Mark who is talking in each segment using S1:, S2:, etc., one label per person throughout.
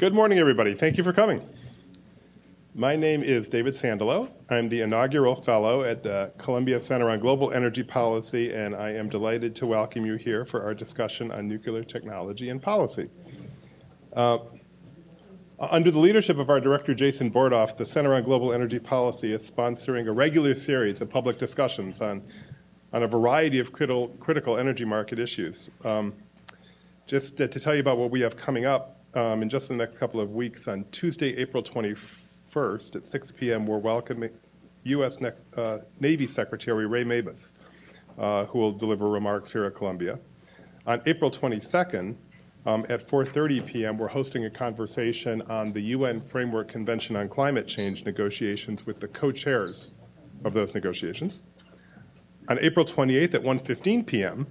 S1: Good morning, everybody. Thank you for coming. My name is David Sandalow. I'm the inaugural fellow at the Columbia Center on Global Energy Policy, and I am delighted to welcome you here for our discussion on nuclear technology and policy. Under the leadership of our director, Jason Bordoff, the Center on Global Energy Policy is sponsoring a regular series of public discussions on a variety of critical energy market issues. Just to tell you about what we have coming up in just the next couple of weeks, on Tuesday, April 21st at 6 p.m., we're welcoming U.S. Navy Secretary Ray Mabus, who will deliver remarks here at Columbia. On April 22nd, at 4:30 p.m., we're hosting a conversation on the UN Framework Convention on Climate Change negotiations with the co-chairs of those negotiations. On April 28th at 1:15 p.m.,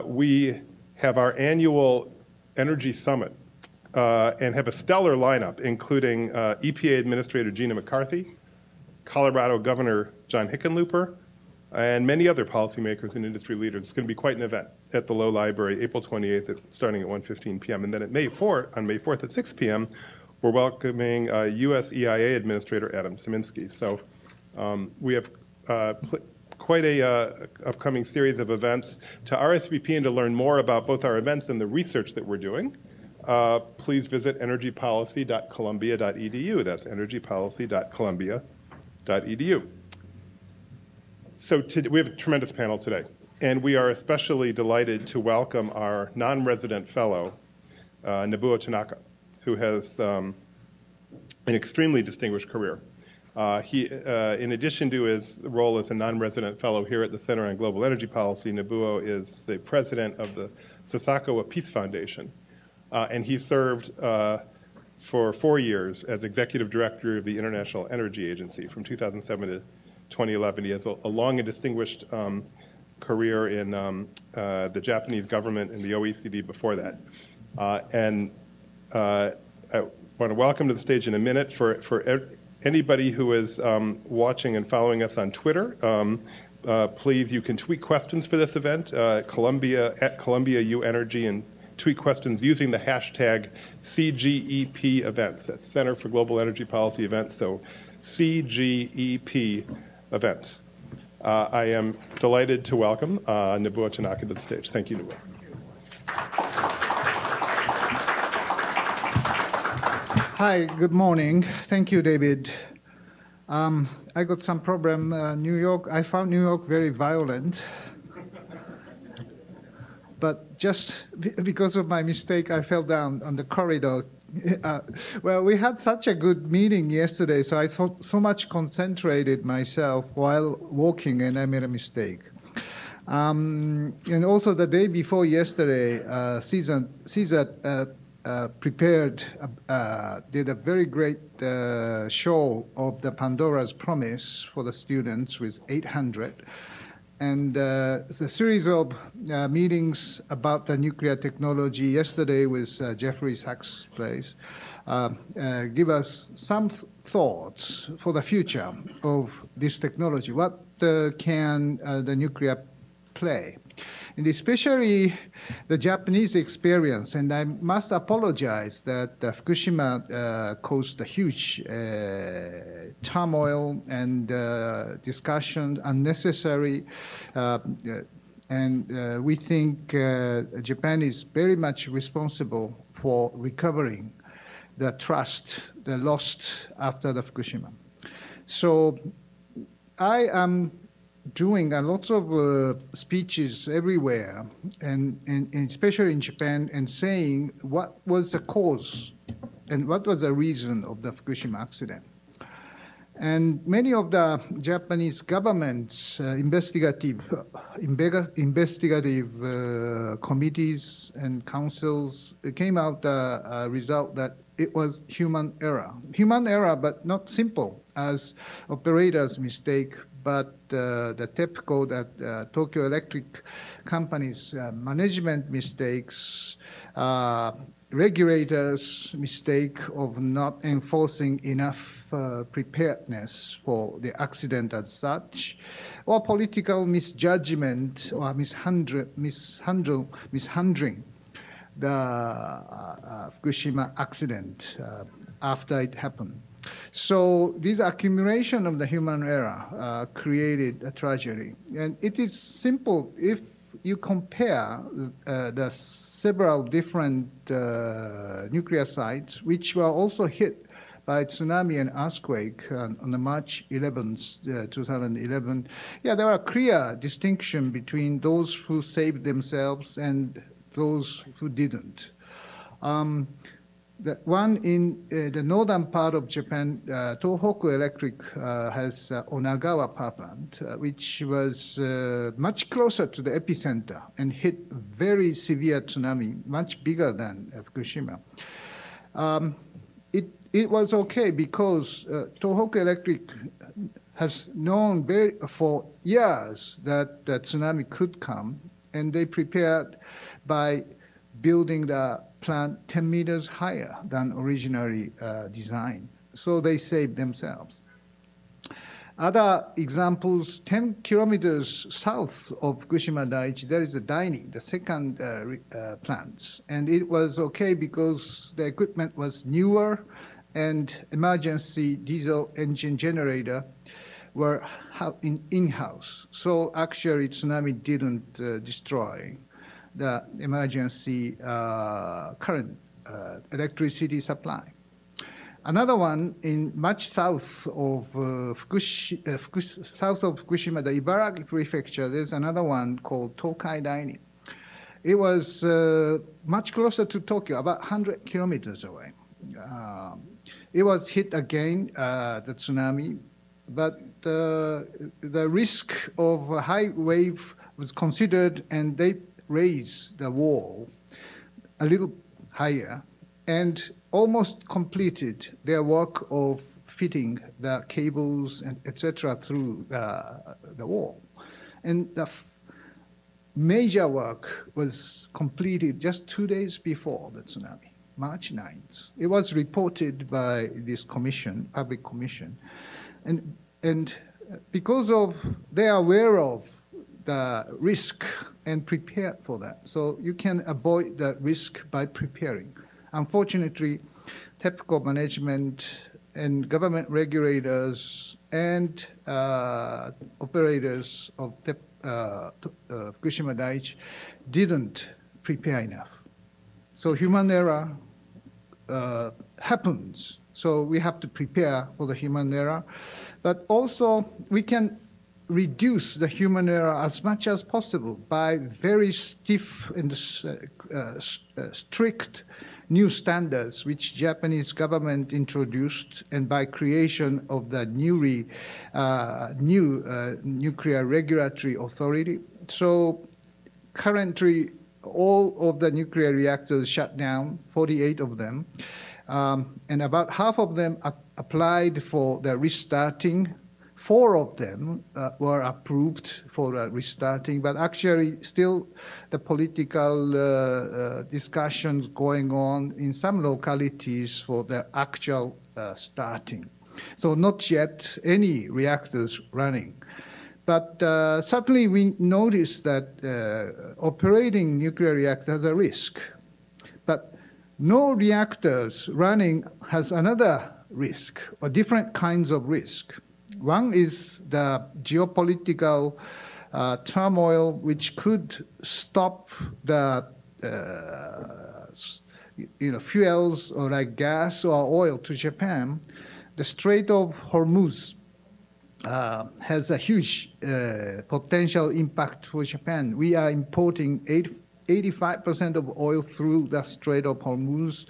S1: we have our annual Energy Summit and have a stellar lineup, including EPA Administrator Gina McCarthy, Colorado Governor John Hickenlooper, and many other policymakers and industry leaders. It's going to be quite an event at the Low Library, April 28th, starting at 1:15 p.m. And then on May 4th at 6 p.m., we're welcoming U.S. EIA Administrator Adam Szyminski. So we have quite a upcoming series of events. To RSVP and to learn more about both our events and the research that we're doing, please visit energypolicy.columbia.edu. That's energypolicy.columbia.edu. So we have a tremendous panel today, and we are especially delighted to welcome our non-resident fellow, Nobuo Tanaka, who has an extremely distinguished career. In addition to his role as a non-resident fellow here at the Center on Global Energy Policy, Nobuo is the president of the Sasakawa Peace Foundation, and he served for 4 years as executive director of the International Energy Agency from 2007 to 2011. He has a long and distinguished career in the Japanese government and the OECD before that. I want to welcome to the stage in a minute for anybody who is watching and following us on Twitter. Please, you can tweet questions for this event, Columbia at Columbia U Energy, and tweet questions using the hashtag CGEP events. That's Center for Global Energy Policy Events, so CGEP events. I am delighted to welcome Nobuo Tanaka to the stage. Thank you, Nobuo.
S2: Hi, good morning. Thank you, David. I got some problem. New York, I found New York very violent. But just because of my mistake, I fell down on the corridor. Well, we had such a good meeting yesterday, so I so much concentrated myself while walking, and I made a mistake. And also the day before yesterday, CSAT did a very great show of the Pandoras promise for the students with 800. And it's a series of meetings about the nuclear technology yesterday with Jeffrey Sachs' place give us some thoughts for the future of this technology. What can the nuclear play? And especially the Japanese experience, and I must apologize that Fukushima caused a huge turmoil and discussion, unnecessary, and we think Japan is very much responsible for recovering the trust they lost after the Fukushima. So I am doing a lot of speeches everywhere, and especially in Japan, and saying what was the cause and what was the reason of the Fukushima accident. And many of the Japanese government's investigative committees and councils came out a result that it was human error. Human error, but not simple as operator's mistake, but the TEPCO, that Tokyo Electric Company's management mistakes, regulators' mistake of not enforcing enough preparedness for the accident as such, or political misjudgment or mishandling the Fukushima accident after it happened. So this accumulation of the human error created a tragedy. And it is simple if you compare the several different nuclear sites, which were also hit by tsunami and earthquake on the March 11th, 2011. Yeah, there are clear distinction between those who saved themselves and those who didn't. The one in the northern part of Japan, Tohoku Electric has Onagawa power plant, which was much closer to the epicenter and hit very severe tsunami, much bigger than Fukushima. It was okay because Tohoku Electric has known for years that the tsunami could come, and they prepared by building the plant 10 meters higher than originally designed. So they saved themselves. Other examples, 10 kilometers south of Fukushima Daiichi, there is a Daini, the second plant. And it was okay because the equipment was newer and emergency diesel engine generator were in-house. So actually tsunami didn't destroy the emergency current electricity supply. Another one in much south of Fukushima, the Ibaraki prefecture, there's another one called Tokai Daini. It was much closer to Tokyo, about 100 kilometers away. It was hit again, the tsunami, but the risk of a high wave was considered, and they raised the wall a little higher and almost completed their work of fitting the cables and etc. through the wall. And the major work was completed just 2 days before the tsunami, March 9th. It was reported by this commission, public commission. And because of, they are aware of the risk and prepare for that. So you can avoid the risk by preparing. Unfortunately, TEPCO management and government regulators and operators of Fukushima Daiichi didn't prepare enough. So human error happens. So we have to prepare for the human error. But also we can reduce the human error as much as possible by very stiff and strict new standards which Japanese government introduced, and by creation of the new nuclear regulatory authority. So currently all of the nuclear reactors shut down, 48 of them, and about half of them applied for the restarting. 4 of them were approved for restarting, but actually still the political discussions going on in some localities for the actual starting. So not yet any reactors running. But certainly we noticed that operating nuclear reactors has a risk. But no reactors running has another risk, or different kinds of risk. One is the geopolitical turmoil, which could stop the fuels or like gas or oil to Japan. The Strait of Hormuz has a huge potential impact for Japan. We are importing 85% of oil through the Strait of Hormuz,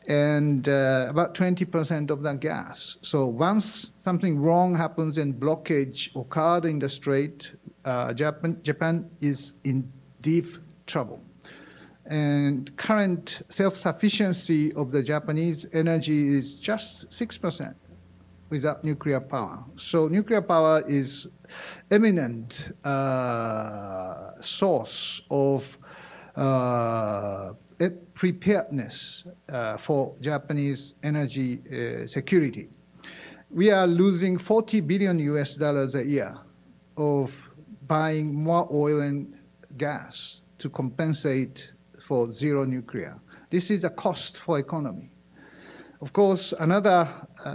S2: and about 20% of the gas. So once something wrong happens and blockage occurred in the strait, Japan is in deep trouble. And current self-sufficiency of the Japanese energy is just 6% without nuclear power. So nuclear power is eminent source of preparedness for Japanese energy security. We are losing $40 billion a year of buying more oil and gas to compensate for zero nuclear. This is a cost for economy. Of course, another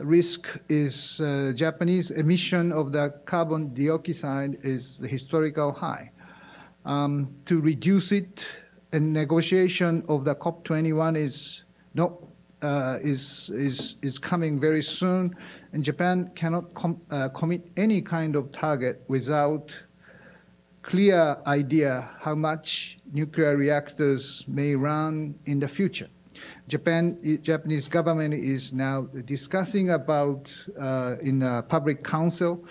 S2: risk is Japanese emission of the carbon dioxide is the historical high. To reduce it, a negotiation of the COP21 is coming very soon, and Japan cannot commit any kind of target without clear idea how much nuclear reactors may run in the future. Japanese government is now discussing about in a public council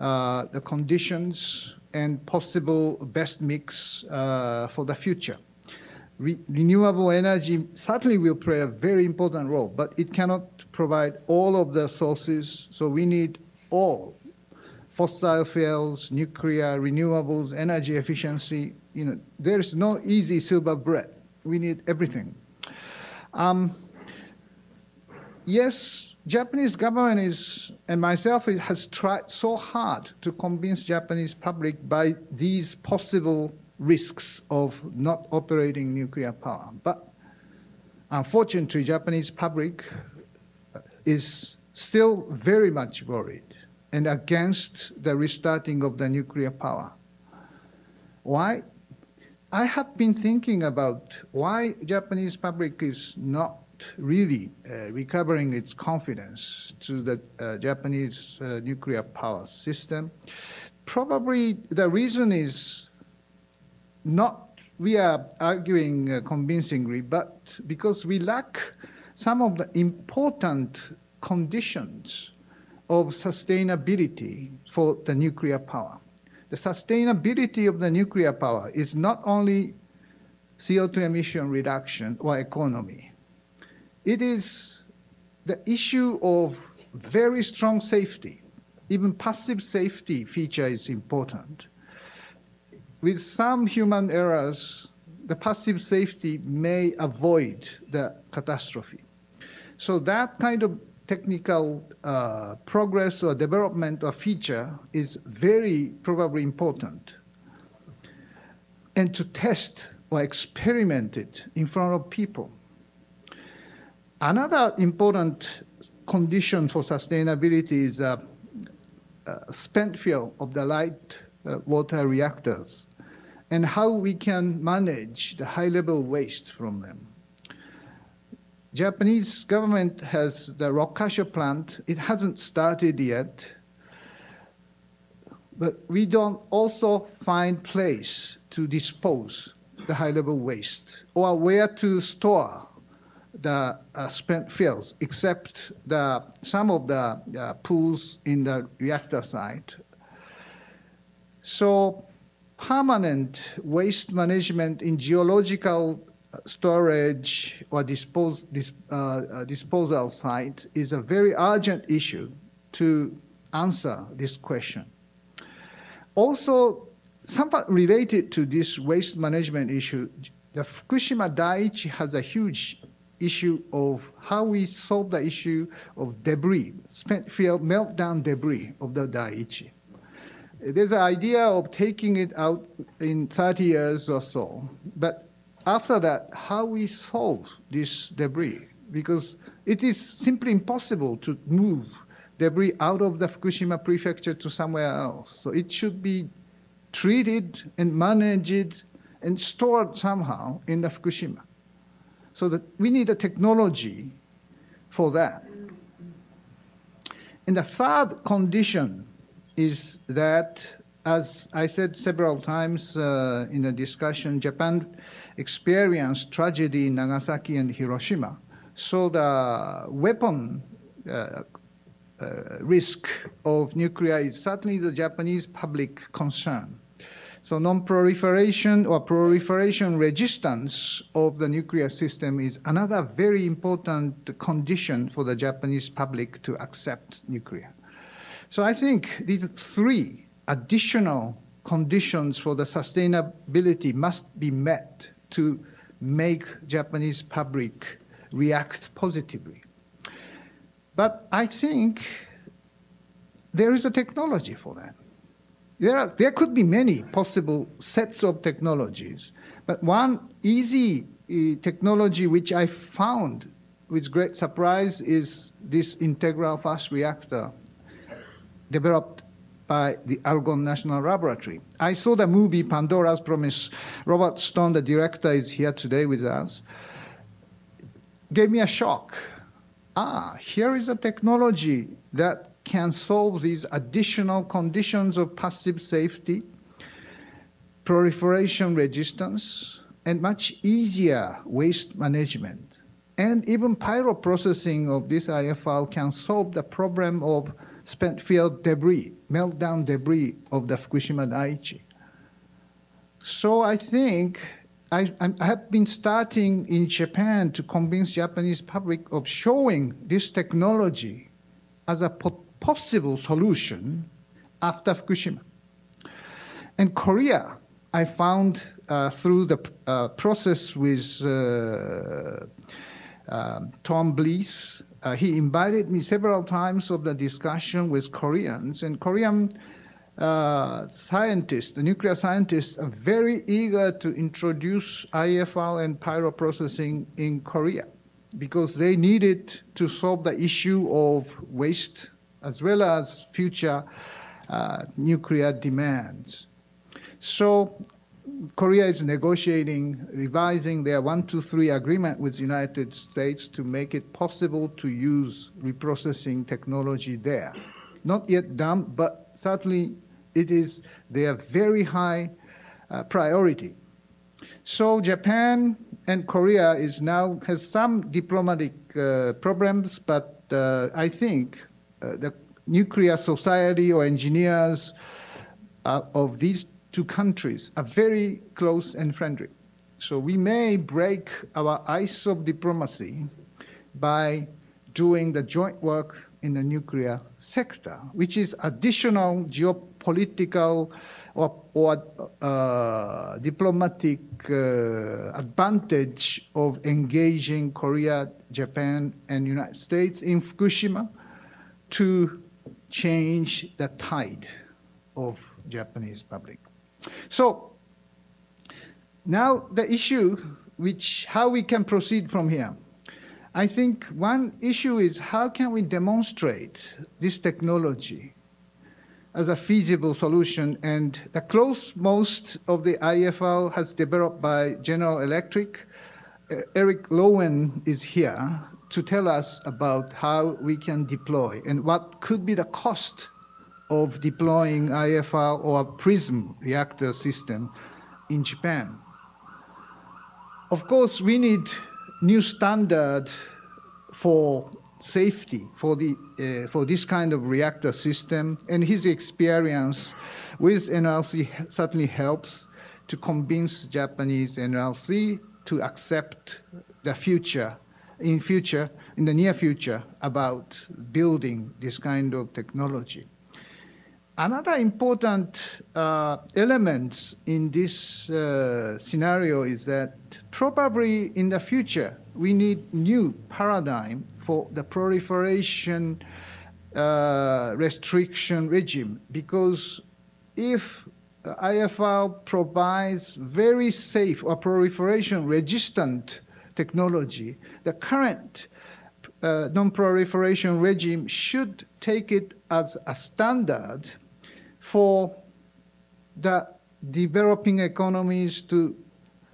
S2: the conditions and possible best mix for the future. Renewable energy certainly will play a very important role, but it cannot provide all of the sources, so we need all fossil fuels, nuclear, renewables, energy efficiency. There's no easy silver bullet. We need everything. Yes, Japanese government and myself has tried so hard to convince Japanese public by these possible risks of not operating nuclear power. But unfortunately, Japanese public is still very much worried and against the restarting of the nuclear power. Why? I have been thinking about why Japanese public is not really recovering its confidence to the Japanese nuclear power system. Probably the reason is not we are arguing convincingly, but because we lack some of the important conditions of sustainability for the nuclear power. The sustainability of the nuclear power is not only CO2 emission reduction or economy. It is the issue of very strong safety. Even passive safety feature is important. With some human errors, the passive safety may avoid the catastrophe. So that kind of technical progress or development or feature is very probably important. And to test or experiment it in front of people. Another important condition for sustainability is spent fuel of the light water reactors and how we can manage the high-level waste from them. Japanese government has the Rokkasho plant. It hasn't started yet, but we don't also find place to dispose the high-level waste or where to store the spent fuels, except some of the pools in the reactor site. So permanent waste management in geological storage or disposal site is a very urgent issue to answer this question. Also, somewhat related to this waste management issue, the Fukushima Daiichi has a huge issue of how we solve the issue of debris, spent fuel meltdown debris of the Daiichi. There's an idea of taking it out in 30 years or so, but after that, how we solve this debris, because it is simply impossible to move debris out of the Fukushima prefecture to somewhere else. So it should be treated and managed and stored somehow in the Fukushima. So that we need a technology for that. And the third condition is that, as I said several times in the discussion, Japan experienced tragedy in Nagasaki and Hiroshima. So the weapon risk of nuclear is certainly the Japanese public concern. So non-proliferation or proliferation resistance of the nuclear system is another very important condition for the Japanese public to accept nuclear. So I think these three additional conditions for the sustainability must be met to make Japanese public react positively. But I think there is a technology for that. There could be many possible sets of technologies, but one easy technology which I found with great surprise is this integral fast reactor developed by the Argonne National Laboratory. I saw the movie Pandoras from Robert Stone, the director is here today with us. Gave me a shock. Here is a technology that can solve these additional conditions of passive safety, proliferation resistance, and much easier waste management. And even pyroprocessing of this IFR can solve the problem of spent fuel debris, meltdown debris of the Fukushima Daiichi. So I think I have been starting in Japan to convince Japanese public of showing this technology as a possible solution after Fukushima. And Korea, I found through the process with Tom Blees. He invited me several times of the discussion with Koreans, and Korean scientists, the nuclear scientists, are very eager to introduce IFR and pyroprocessing in Korea because they need it to solve the issue of waste as well as future nuclear demands. So Korea is negotiating, revising their 123 agreement with the United States to make it possible to use reprocessing technology there. Not yet done, but certainly it is their very high priority. So Japan and Korea has some diplomatic problems, but I think the nuclear society or engineers of these two countries are very close and friendly. So we may break our ice of diplomacy by doing the joint work in the nuclear sector, which is additional geopolitical or diplomatic advantage of engaging Korea, Japan, and United States in Fukushima to change the tide of Japanese public. So now the issue, how we can proceed from here. I think one issue is how can we demonstrate this technology as a feasible solution, and the most of the IFR has developed by General Electric. Eric Loewen is here to tell us about how we can deploy and what could be the cost of deploying IFR or PRISM reactor system in Japan. Of course, we need new standard for safety for this kind of reactor system, and his experience with NRC certainly helps to convince Japanese NRC to accept the in the near future, about building this kind of technology. Another important element in this scenario is that probably in the future, we need new paradigm for the proliferation restriction regime, because if IFR provides very safe or proliferation-resistant technology, the current non-proliferation regime should take it as a standard for the developing economies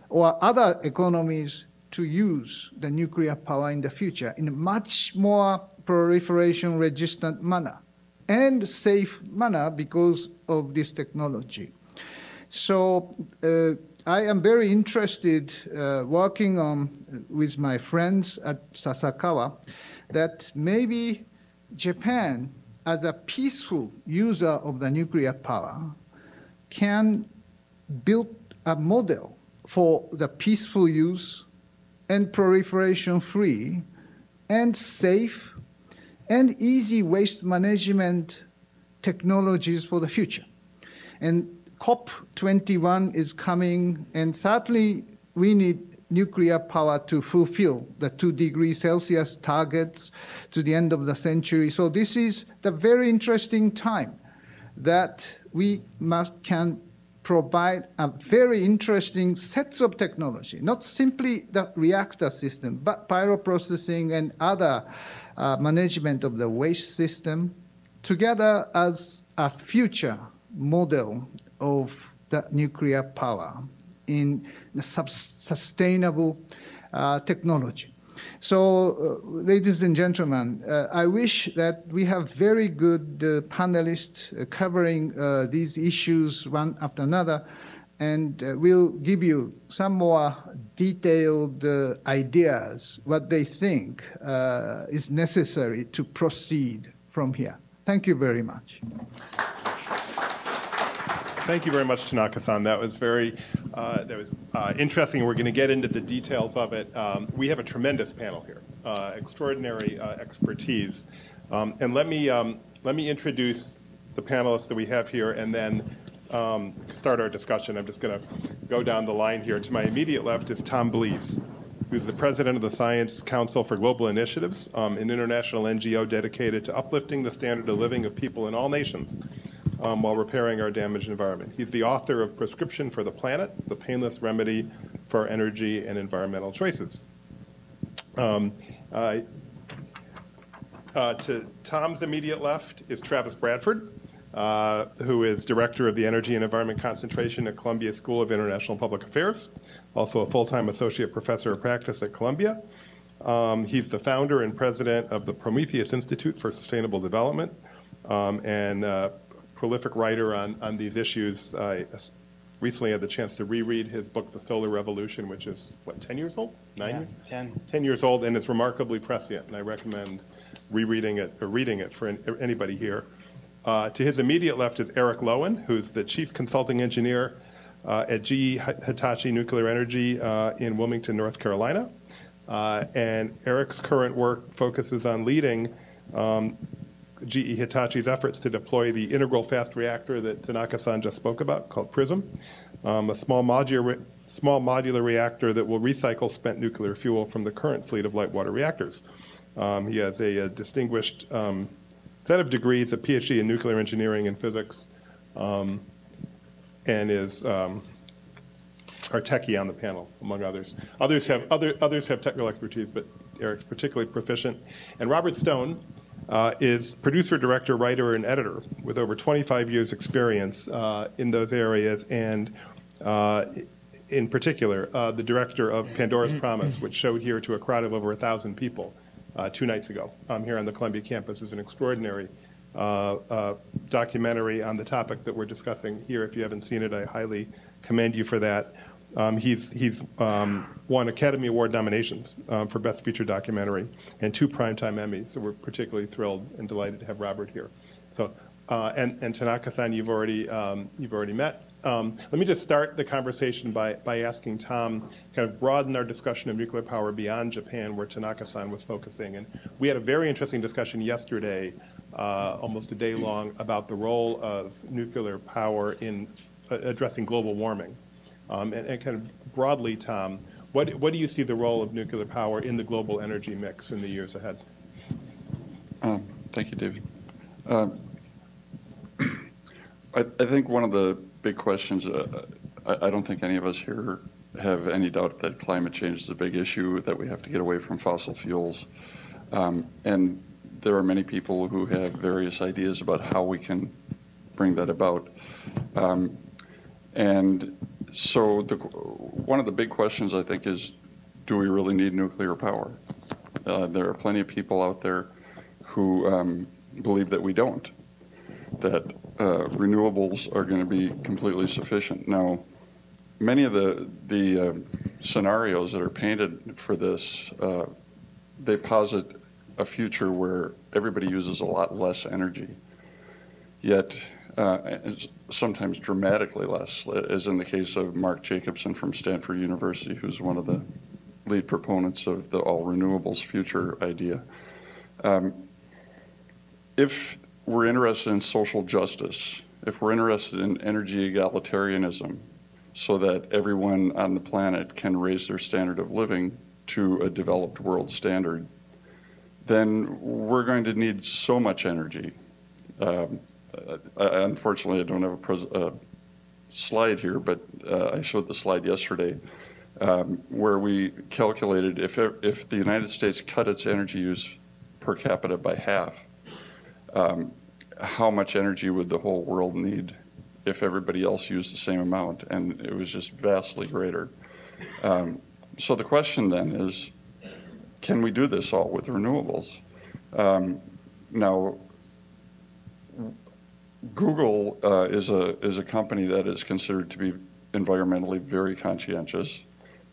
S2: or other economies to use the nuclear power in the future in a much more proliferation-resistant manner and safe manner because of this technology. So I am very interested working on with my friends at Sasakawa that maybe Japan, as a peaceful user of the nuclear power, can build a model for the peaceful use and proliferation-free and safe and easy waste management technologies for the future. And COP21 is coming, and certainly we need nuclear power to fulfill the 2 degrees Celsius targets to the end of the century. So this is the very interesting time that we can provide a very interesting sets of technology, not simply the reactor system, but pyroprocessing and other management of the waste system, together as a future model of the nuclear power in the sustainable technology. So, ladies and gentlemen, I wish that we have very good panelists covering these issues one after another, and we'll give you some more detailed ideas, what they think is necessary to proceed from here. Thank you very much.
S1: Thank you very much, Tanaka-san. That was very interesting. We're going to get into the details of it. We have a tremendous panel here, extraordinary expertise. And let me introduce the panelists that we have here, and then start our discussion. I'm just going to go down the line here. To my immediate left is Tom Blees, who's the president of the Science Council for Global Initiatives, an international NGO dedicated to uplifting the standard of living of people in all nations while repairing our damaged environment. He's the author of Prescription for the Planet, the Painless Remedy for Energy and Environmental Choices. To Tom's immediate left is Travis Bradford, who is director of the Energy and Environment Concentration at Columbia School of International Public Affairs, also a full-time associate professor of practice at Columbia. He's the founder and president of the Prometheus Institute for Sustainable Development, and prolific writer on these issues. I recently had the chance to reread his book, The Solar Revolution, which is, what, 10 years old? 9 years? 10 years old, and is remarkably prescient, and I recommend rereading it or reading it for anybody here. To his immediate left is Eric Loewen, who's the chief consulting engineer at GE Hitachi Nuclear Energy in Wilmington, North Carolina. And Eric's current work focuses on leading GE Hitachi's efforts to deploy the Inaugural fast reactor that Tanaka-san just spoke about, called PRISM, a small modular reactor that will recycle spent nuclear fuel from the current fleet of light water reactors. He has a distinguished set of degrees, a PhD in nuclear engineering and physics, and is our techie on the panel, among others. Others have technical expertise, but Eric's particularly proficient. And Robert Stone is producer, director, writer, and editor with over 25 years' experience in those areas, and in particular, the director of Pandora's Promise, which showed here to a crowd of over 1,000 people 2 nights ago here on the Columbia campus. Is an extraordinary documentary on the topic that we're discussing here. If you haven't seen it, I highly commend you for that. He's won Academy Award nominations for Best Feature Documentary and 2 Primetime Emmys, so we're particularly thrilled and delighted to have Robert here. So, and Tanaka-san, you've already met. Let me just start the conversation by asking Tom, kind of broaden our discussion of nuclear power beyond Japan, where Tanaka-san was focusing. And we had a very interesting discussion yesterday, almost a day long, about the role of nuclear power in addressing global warming. And kind of broadly, Tom, what do you see the role of nuclear power in the global energy mix in the years ahead?
S3: Thank you, David. I think one of the big questions, I don't think any of us here have any doubt that climate change is a big issue, that we have to get away from fossil fuels. And there are many people who have various ideas about how we can bring that about. And so one of the big questions, I think, is, do we really need nuclear power? There are plenty of people out there who believe that we don't, that renewables are going to be completely sufficient. Now, many of the scenarios that are painted for this, they posit a future where everybody uses a lot less energy, yet sometimes dramatically less, as in the case of Mark Jacobson from Stanford University, who's one of the lead proponents of the all renewables future idea. If we're interested in social justice, if we're interested in energy egalitarianism, so that everyone on the planet can raise their standard of living to a developed world standard, then we're going to need so much energy. Unfortunately, I don't have slide here, but I showed the slide yesterday, where we calculated if the United States cut its energy use per capita by half, how much energy would the whole world need if everybody else used the same amount? And it was just vastly greater. So the question then is, can we do this all with renewables? Now, Google is a company that is considered to be environmentally very conscientious.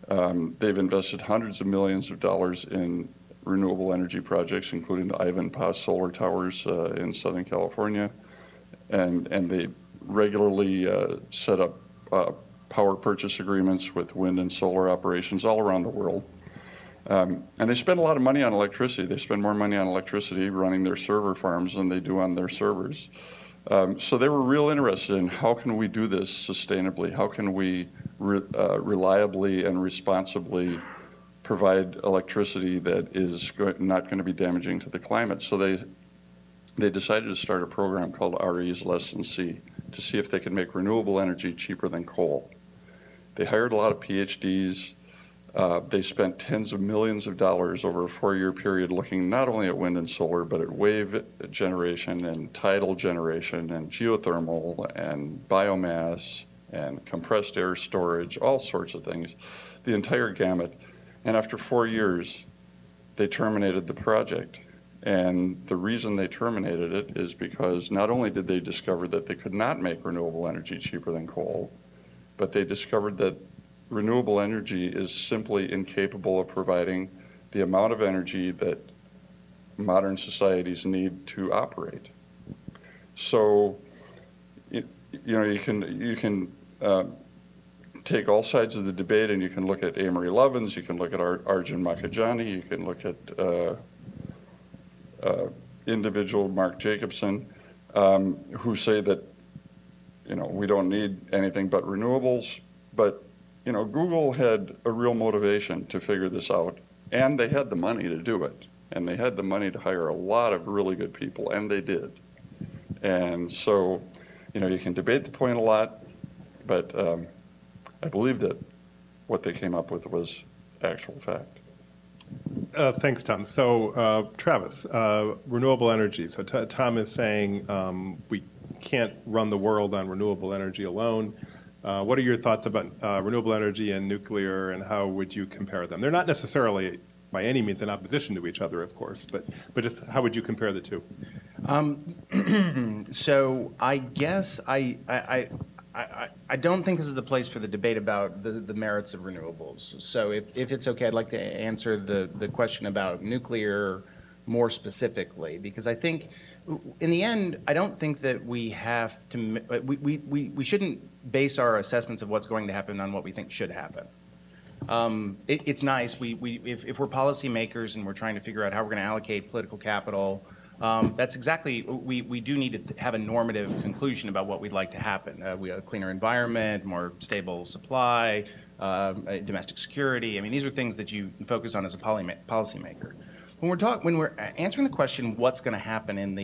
S3: They've invested hundreds of millions of dollars in renewable energy projects, including the Ivanpah solar towers in Southern California, and they regularly set up power purchase agreements with wind and solar operations all around the world. And they spend a lot of money on electricity. They spend more money on electricity running their server farms than they do on their servers. So they were real interested in how can we do this sustainably? How can we reliably and responsibly provide electricity that is not going to be damaging to the climate? So they decided to start a program called RE is less than C to see if they could make renewable energy cheaper than coal. They hired a lot of PhDs. They spent tens of millions of dollars over a 4-year period looking not only at wind and solar, but at wave generation and tidal generation and geothermal and biomass and compressed air storage, all sorts of things, the entire gamut. And after 4 years, they terminated the project. And the reason they terminated it is because not only did they discover that they could not make renewable energy cheaper than coal, but they discovered that renewable energy is simply incapable of providing the amount of energy that modern societies need to operate. So, you can take all sides of the debate, and you can look at Amory Lovins, you can look at Arjun Makhijani, you can look at individual Mark Jacobson, who say that we don't need anything but renewables, but Google had a real motivation to figure this out, and they had the money to do it, and they had the money to hire a lot of really good people, and they did. And so, you can debate the point a lot, but I believe that what they came up with was actual fact.
S1: Thanks, Tom. So, Travis, renewable energy. So Tom is saying we can't run the world on renewable energy alone. What are your thoughts about renewable energy and nuclear, and how would you compare them? They're not necessarily by any means in opposition to each other, of course, but just how would you compare the two?
S4: So I guess I don't think this is the place for the debate about the merits of renewables. So if it's okay, I'd like to answer the question about nuclear more specifically, because I think in the end, I don't think that we have to, we shouldn't base our assessments of what's going to happen on what we think should happen. It's nice, if we're policymakers and we're trying to figure out how we're going to allocate political capital, that's exactly, we do need to have a normative conclusion about what we'd like to happen. We have a cleaner environment, more stable supply, domestic security. I mean, these are things that you focus on as a policymaker. When we're answering the question, what's going to happen in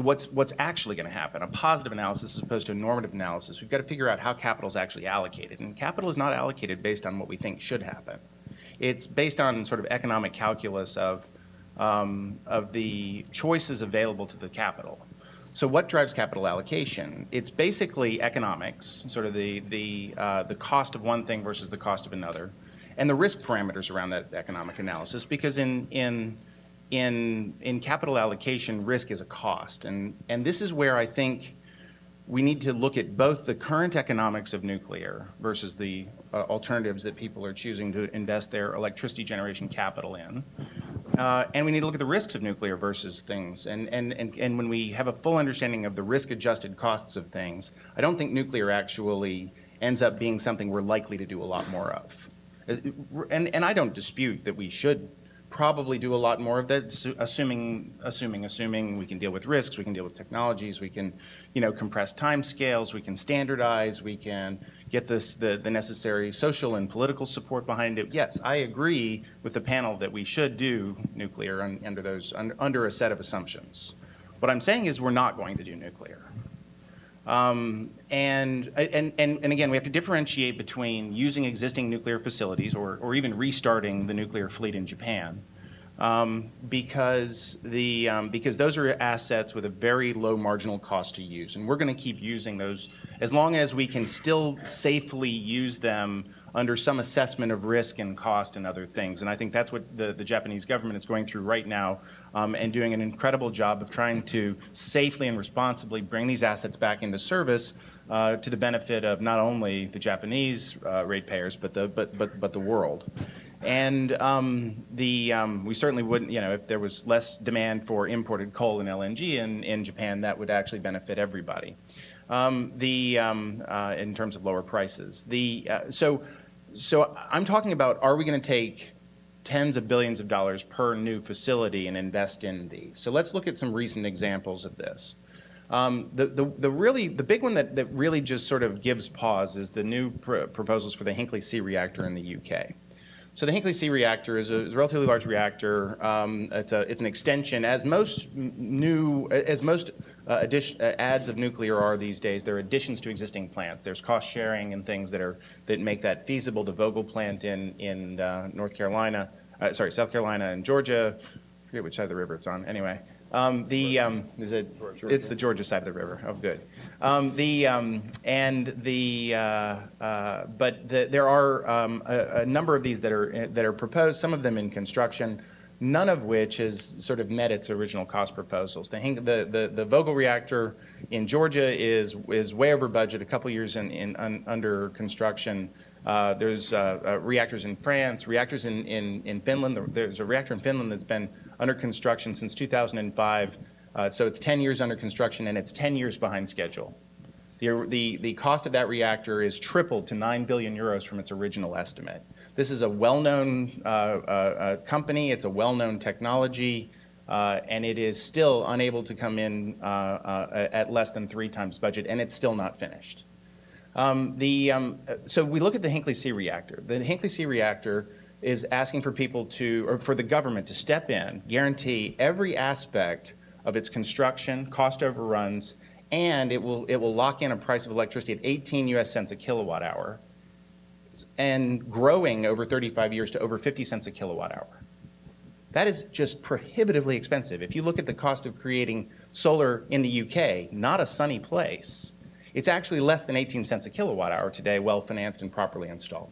S4: what's actually going to happen, a positive analysis as opposed to a normative analysis, we've got to figure out how capital is actually allocated. And capital is not allocated based on what we think should happen. It's based on sort of economic calculus of the choices available to the capital. So what drives capital allocation? It's basically economics, sort of the cost of one thing versus the cost of another, and the risk parameters around that economic analysis. Because in capital allocation, risk is a cost, and this is where I think we need to look at both the current economics of nuclear versus the alternatives that people are choosing to invest their electricity generation capital in. And we need to look at the risks of nuclear versus things. And when we have a full understanding of the risk-adjusted costs of things, I don't think nuclear actually ends up being something we're likely to do a lot more of. And I don't dispute that we should probably do a lot more of that, assuming we can deal with risks, we can deal with technologies, we can, compress time scales, we can standardize, we can get the necessary social and political support behind it. Yes, I agree with the panel that we should do nuclear under a set of assumptions. What I'm saying is we're not going to do nuclear. And again, we have to differentiate between using existing nuclear facilities or even restarting the nuclear fleet in Japan, because those are assets with a very low marginal cost to use, and we're going to keep using those as long as we can still safely use them under some assessment of risk and cost and other things. And I think that's what the Japanese government is going through right now, and doing an incredible job of trying to safely and responsibly bring these assets back into service to the benefit of not only the Japanese ratepayers but the world. And we certainly wouldn't, if there was less demand for imported coal and LNG in Japan, that would actually benefit everybody. In terms of lower prices. So I'm talking about, are we going to take tens of billions of dollars per new facility and invest in these? So let's look at some recent examples of this. The big one that really just sort of gives pause is the new proposals for the Hinkley C reactor in the UK. So the Hinkley C reactor is a relatively large reactor. It's an extension, as most adds of nuclear are these days. They're additions to existing plants. There's cost sharing and things that make that feasible. The Vogtle plant in South Carolina and Georgia. I forget which side of the river it's on. Anyway, it's the Georgia side of the river. Oh, good. There are a number of these that are proposed. Some of them in construction. None of which has sort of met its original cost proposals. The Vogtle reactor in Georgia is way over budget, a couple years under construction. There's reactors in France, reactors in Finland. There's a reactor in Finland that's been under construction since 2005. So it's 10 years under construction, and it's 10 years behind schedule. The cost of that reactor is tripled to 9 billion euros from its original estimate. This is a well-known company. It's a well-known technology, and it is still unable to come in at less than 3 times budget, and it's still not finished. So we look at the Hinkley C reactor. The Hinkley C reactor is asking for for the government to step in, guarantee every aspect of its construction, cost overruns, and it will lock in a price of electricity at 18 US cents a kilowatt hour, and growing over 35 years to over 50 cents a kilowatt hour. That is just prohibitively expensive. If you look at the cost of creating solar in the UK, not a sunny place, it's actually less than 18 cents a kilowatt hour today, well financed and properly installed.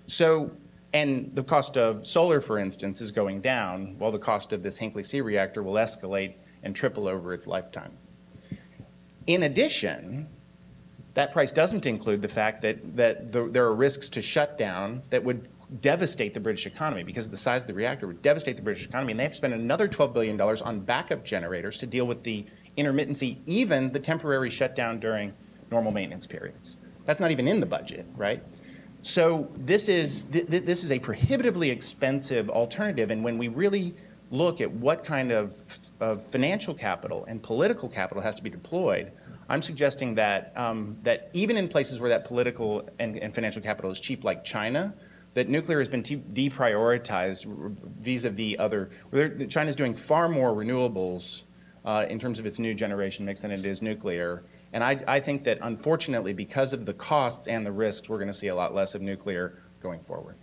S4: So, and the cost of solar, for instance, is going down, while the cost of this Hinkley C reactor will escalate and triple over its lifetime. In addition, that price doesn't include the fact that there are risks to shutdown that would devastate the British economy, because the size of the reactor would devastate the British economy, and they have spent another $12 billion on backup generators to deal with the intermittency, even the temporary shutdown during normal maintenance periods. That's not even in the budget, right? So this is a prohibitively expensive alternative, and when we really look at what kind of financial capital and political capital has to be deployed, I'm suggesting that that even in places where that political and financial capital is cheap, like China, that nuclear has been deprioritized vis-a-vis other. China's doing far more renewables in terms of its new generation mix than it is nuclear. And I think that, unfortunately, because of the costs and the risks, we're going to see a lot less of nuclear going forward.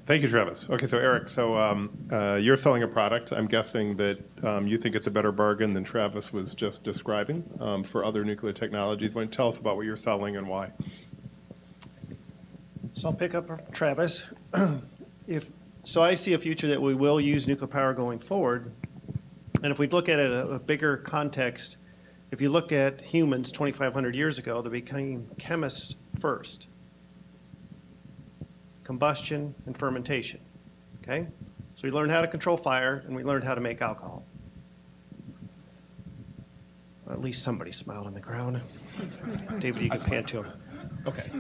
S1: Thank you, Travis. Okay, so Eric, you're selling a product. I'm guessing that you think it's a better bargain than Travis was just describing for other nuclear technologies. Why don't you tell us about what you're selling and why?
S5: So I'll pick up Travis. So I see a future that we will use nuclear power going forward. And if we look at it in a bigger context, if you look at humans 2,500 years ago, they became chemists first. Combustion and fermentation, okay? So we learned how to control fire, and we learned how to make alcohol. Well, at least somebody smiled in the crowd. David, you can pan to him. Okay.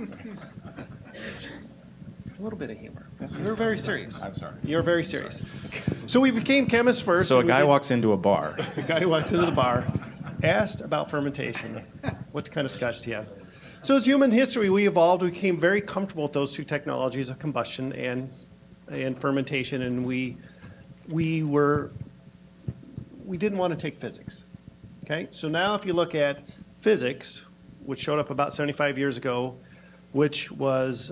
S5: A little bit of humor. You're very serious.
S4: I'm sorry.
S5: You're very serious. So we became chemists first.
S4: So a guy walks into a bar.
S5: A guy walks into the bar, asked about fermentation. What kind of scotch do you have? So as human history, we evolved. We became very comfortable with those two technologies of combustion and fermentation, and we didn't want to take physics. Okay, so now if you look at physics, which showed up about 75 years ago, which was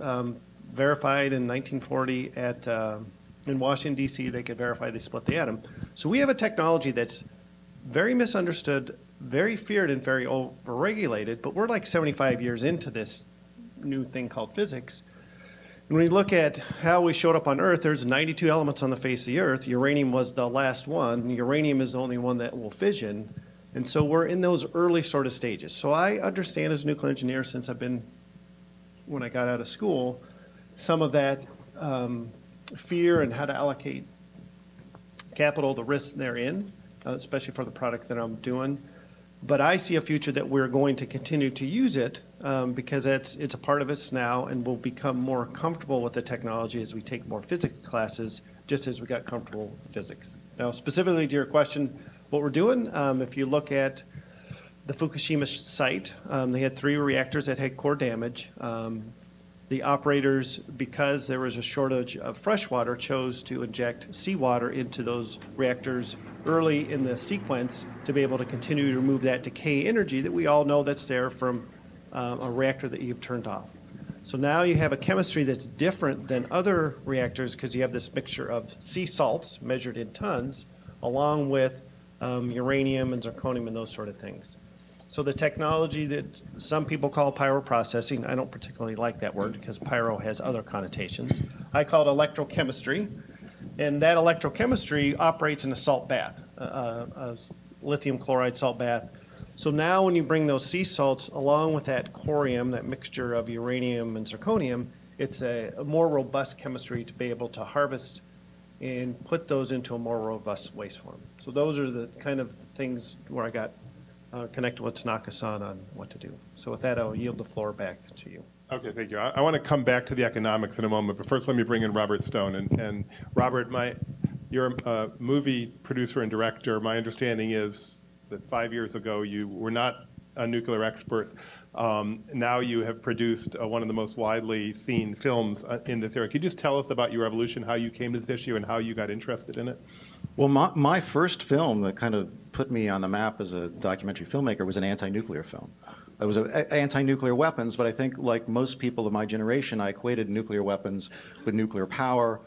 S5: verified in 1940 in Washington, D.C. They could verify they split the atom. So we have a technology that's very misunderstood, very feared, and very overregulated, but we're like 75 years into this new thing called physics. And when you look at how we showed up on Earth, there's 92 elements on the face of the Earth. Uranium was the last one. Uranium is the only one that will fission. And so we're in those early sort of stages. So I understand as a nuclear engineer, since I've been, when I got out of school, some of that fear and how to allocate capital, the risks therein, especially for the product that I'm doing. But I see a future that we're going to continue to use it because it's a part of us now, and we'll become more comfortable with the technology as we take more physics classes, just as we got comfortable with physics. Now, specifically to your question, what we're doing, if you look at the Fukushima site, they had 3 reactors that had core damage. The operators, because there was a shortage of fresh water, chose to inject seawater into those reactors early in the sequence to be able to continue to remove that decay energy that we all know that's there from a reactor that you've turned off. So now you have a chemistry that's different than other reactors because you have this mixture of sea salts measured in tons along with uranium and zirconium and those sort of things. So the technology that some people call pyroprocessing, I don't particularly like that word because pyro has other connotations. I call it electrochemistry. And that electrochemistry operates in a salt bath, a lithium chloride salt bath. So now when you bring those sea salts along with that corium, that mixture of uranium and zirconium, it's a more robust chemistry to be able to harvest and put those into a more robust waste form. So those are the kind of things where I got connected with Tanaka-san on what to do. So with that, I'll yield the floor back to you.
S1: Okay, thank you. I want to come back to the economics in a moment, but first let me bring in Robert Stone. And Robert, you're a movie producer and director. My understanding is that 5 years ago you were not a nuclear expert. Now you have produced one of the most widely seen films in this area. Could you just tell us about your evolution, how you came to this issue, and how you got interested in it?
S6: Well, my first film that kind of put me on the map as a documentary filmmaker was an anti-nuclear film. It was anti-nuclear weapons, but I think like most people of my generation, I equated nuclear weapons with nuclear power.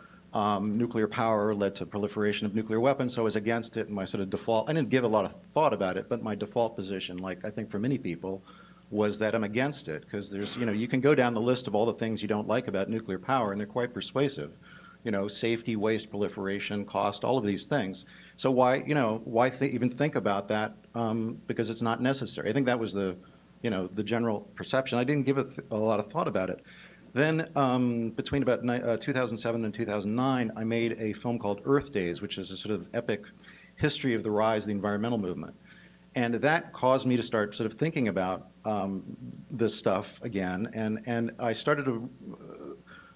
S6: Nuclear power led to proliferation of nuclear weapons, so I was against it, and my sort of default, I didn't give a lot of thought about it, but my default position, like I think for many people, was that I'm against it, because there's, you can go down the list of all the things you don't like about nuclear power, and they're quite persuasive. Safety, waste, proliferation, cost, all of these things. So why even think about that? Because it's not necessary. I think that was the general perception. I didn't give a lot of thought about it. Then between about 2007 and 2009, I made a film called Earth Days, which is a sort of epic history of the rise of the environmental movement. And that caused me to start sort of thinking about this stuff again. And I started to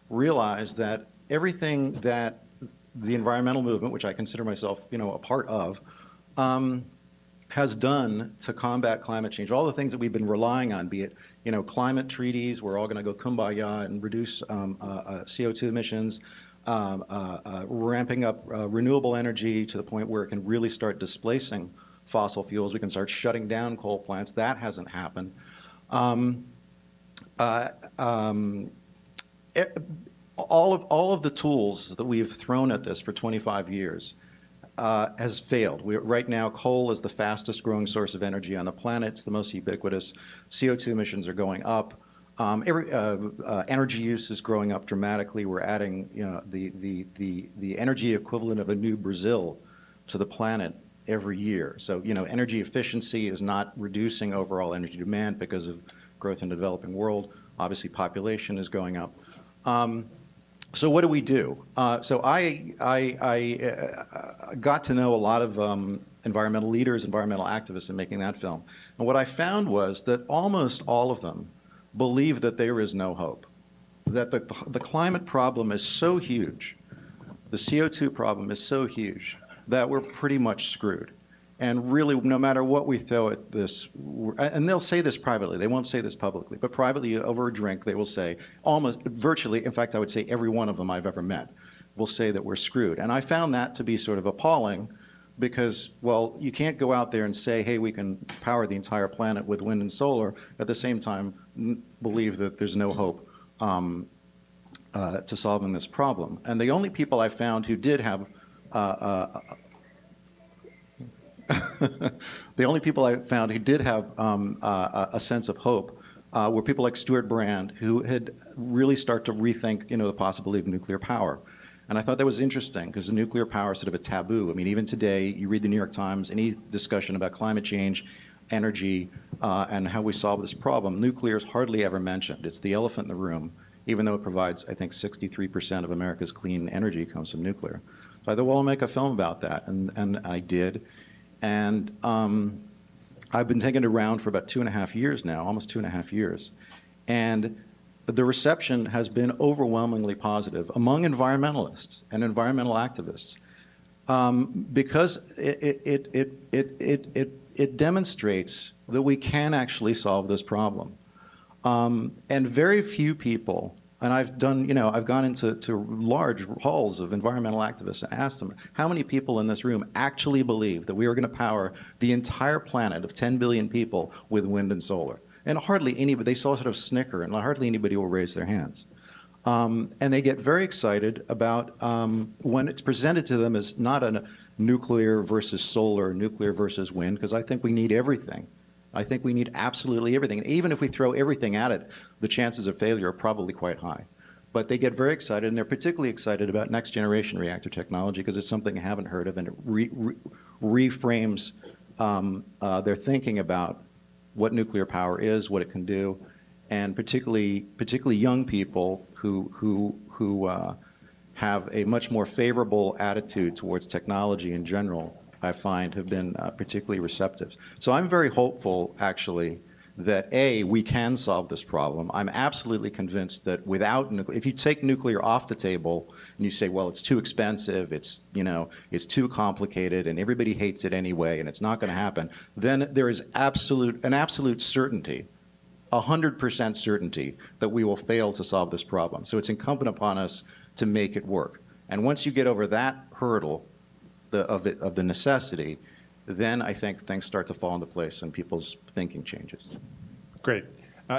S6: realize that everything that the environmental movement, which I consider myself, a part of, has done to combat climate change, all the things that we've been relying on, be it, climate treaties, we're all going to go kumbaya and reduce CO2 emissions, ramping up renewable energy to the point where it can really start displacing fossil fuels. We can start shutting down coal plants. That hasn't happened. All of the tools that we've thrown at this for 25 years has failed. Right now, coal is the fastest growing source of energy on the planet. It's the most ubiquitous. CO2 emissions are going up. Energy use is growing up dramatically. We're adding, the energy equivalent of a new Brazil to the planet every year. So, energy efficiency is not reducing overall energy demand because of growth in the developing world. Obviously, population is going up. So what do we do? So I got to know a lot of environmental leaders, environmental activists in making that film. And what I found was that almost all of them believe that there is no hope, that the climate problem is so huge, the CO2 problem is so huge, that we're pretty much screwed. And really, no matter what we throw at this, and they'll say this privately, they won't say this publicly, but privately over a drink, they will say, almost, virtually, in fact, I would say every one of them I've ever met will say that we're screwed. And I found that to be sort of appalling because, well, you can't go out there and say, hey, we can power the entire planet with wind and solar, at the same time believe that there's no hope to solving this problem. And the only people I found who did have the only people I found who did have a sense of hope were people like Stuart Brand, who had really started to rethink, the possibility of nuclear power. And I thought that was interesting because nuclear power is sort of a taboo. I mean, even today, you read the New York Times, any discussion about climate change, energy, and how we solve this problem, nuclear is hardly ever mentioned. It's the elephant in the room, even though it provides, I think, 63% of America's clean energy comes from nuclear. So I thought, well, I'll make a film about that, and I did. And I've been taking it around for about 2.5 years now, almost 2.5 years. And the reception has been overwhelmingly positive among environmentalists and environmental activists because it demonstrates that we can actually solve this problem. And very few people, and I've done, I've gone into large halls of environmental activists and asked them, how many people in this room actually believe that we are going to power the entire planet of 10 billion people with wind and solar? And hardly anybody, they all sort of snicker, and hardly anybody will raise their hands. And they get very excited about when it's presented to them as not a nuclear versus solar, nuclear versus wind, because I think we need everything. I think we need absolutely everything. And even if we throw everything at it, the chances of failure are probably quite high. But they get very excited, and they're particularly excited about next generation reactor technology because it's something they haven't heard of, and it reframes their thinking about what nuclear power is, what it can do, and particularly young people who have a much more favorable attitude towards technology in general, I find, have been particularly receptive. So I'm very hopeful, actually, that A, we can solve this problem. I'm absolutely convinced that without nuclear, if you take nuclear off the table and you say, well, it's too expensive, it's too complicated, and everybody hates it anyway, and it's not going to happen, then there is an absolute certainty, 100% certainty, that we will fail to solve this problem. So it's incumbent upon us to make it work. And once you get over that hurdle of the necessity, then I think things start to fall into place and people's thinking changes.
S1: Great.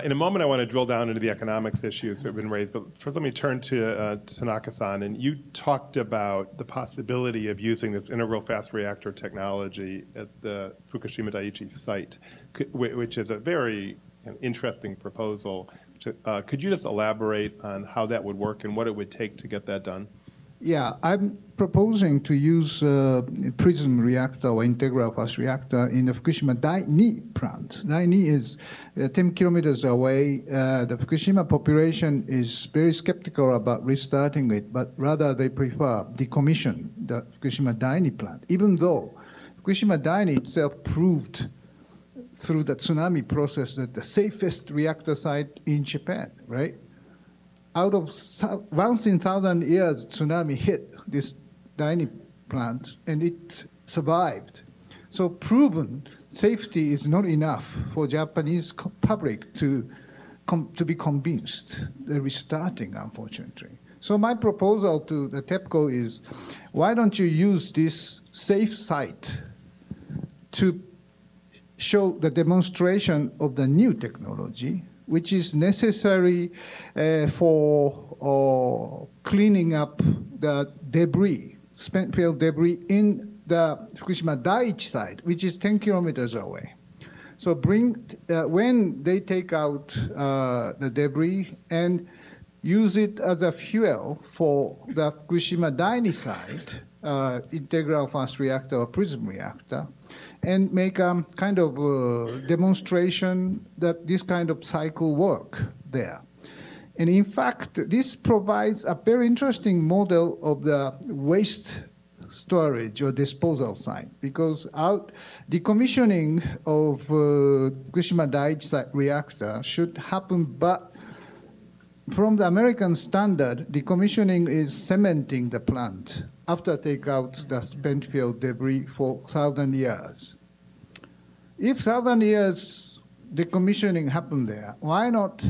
S1: In a moment, I want to drill down into the economics issues that have been raised, but first let me turn to Tanaka-san. And you talked about the possibility of using this integral fast reactor technology at the Fukushima Daiichi site, which is a very interesting proposal. Could you just elaborate on how that would work and what it would take to get that done?
S2: Yeah, I'm proposing to use PRISM reactor or integral fast reactor in the Fukushima Dai-Ni plant. Dai-Ni is 10 kilometers away. The Fukushima population is very skeptical about restarting it, but rather they prefer decommission the Fukushima Dai-Ni plant, even though Fukushima Dai-Ni itself proved through the tsunami process that the safest reactor site in Japan, right? Out of once in 1,000 years, tsunami hit this Dai-Ni plant, and it survived. So proven safety is not enough for Japanese public to be convinced. They're restarting, unfortunately. So my proposal to the TEPCO is, why don't you use this safe site to show the demonstration of the new technology, which is necessary for cleaning up the debris, spent fuel debris in the Fukushima Daiichi site, which is 10 kilometers away. So when they take out the debris and use it as a fuel for the Fukushima Daiichi site, integral fast reactor or PRISM reactor, and make a kind of demonstration that this kind of cycle work there. And in fact, this provides a very interesting model of the waste storage or disposal site, because decommissioning of Fukushima Daiichi reactor should happen, but from the American standard, decommissioning is cementing the plant after take out the spent fuel debris for 1,000 years. If 1,000 years decommissioning happened there, why not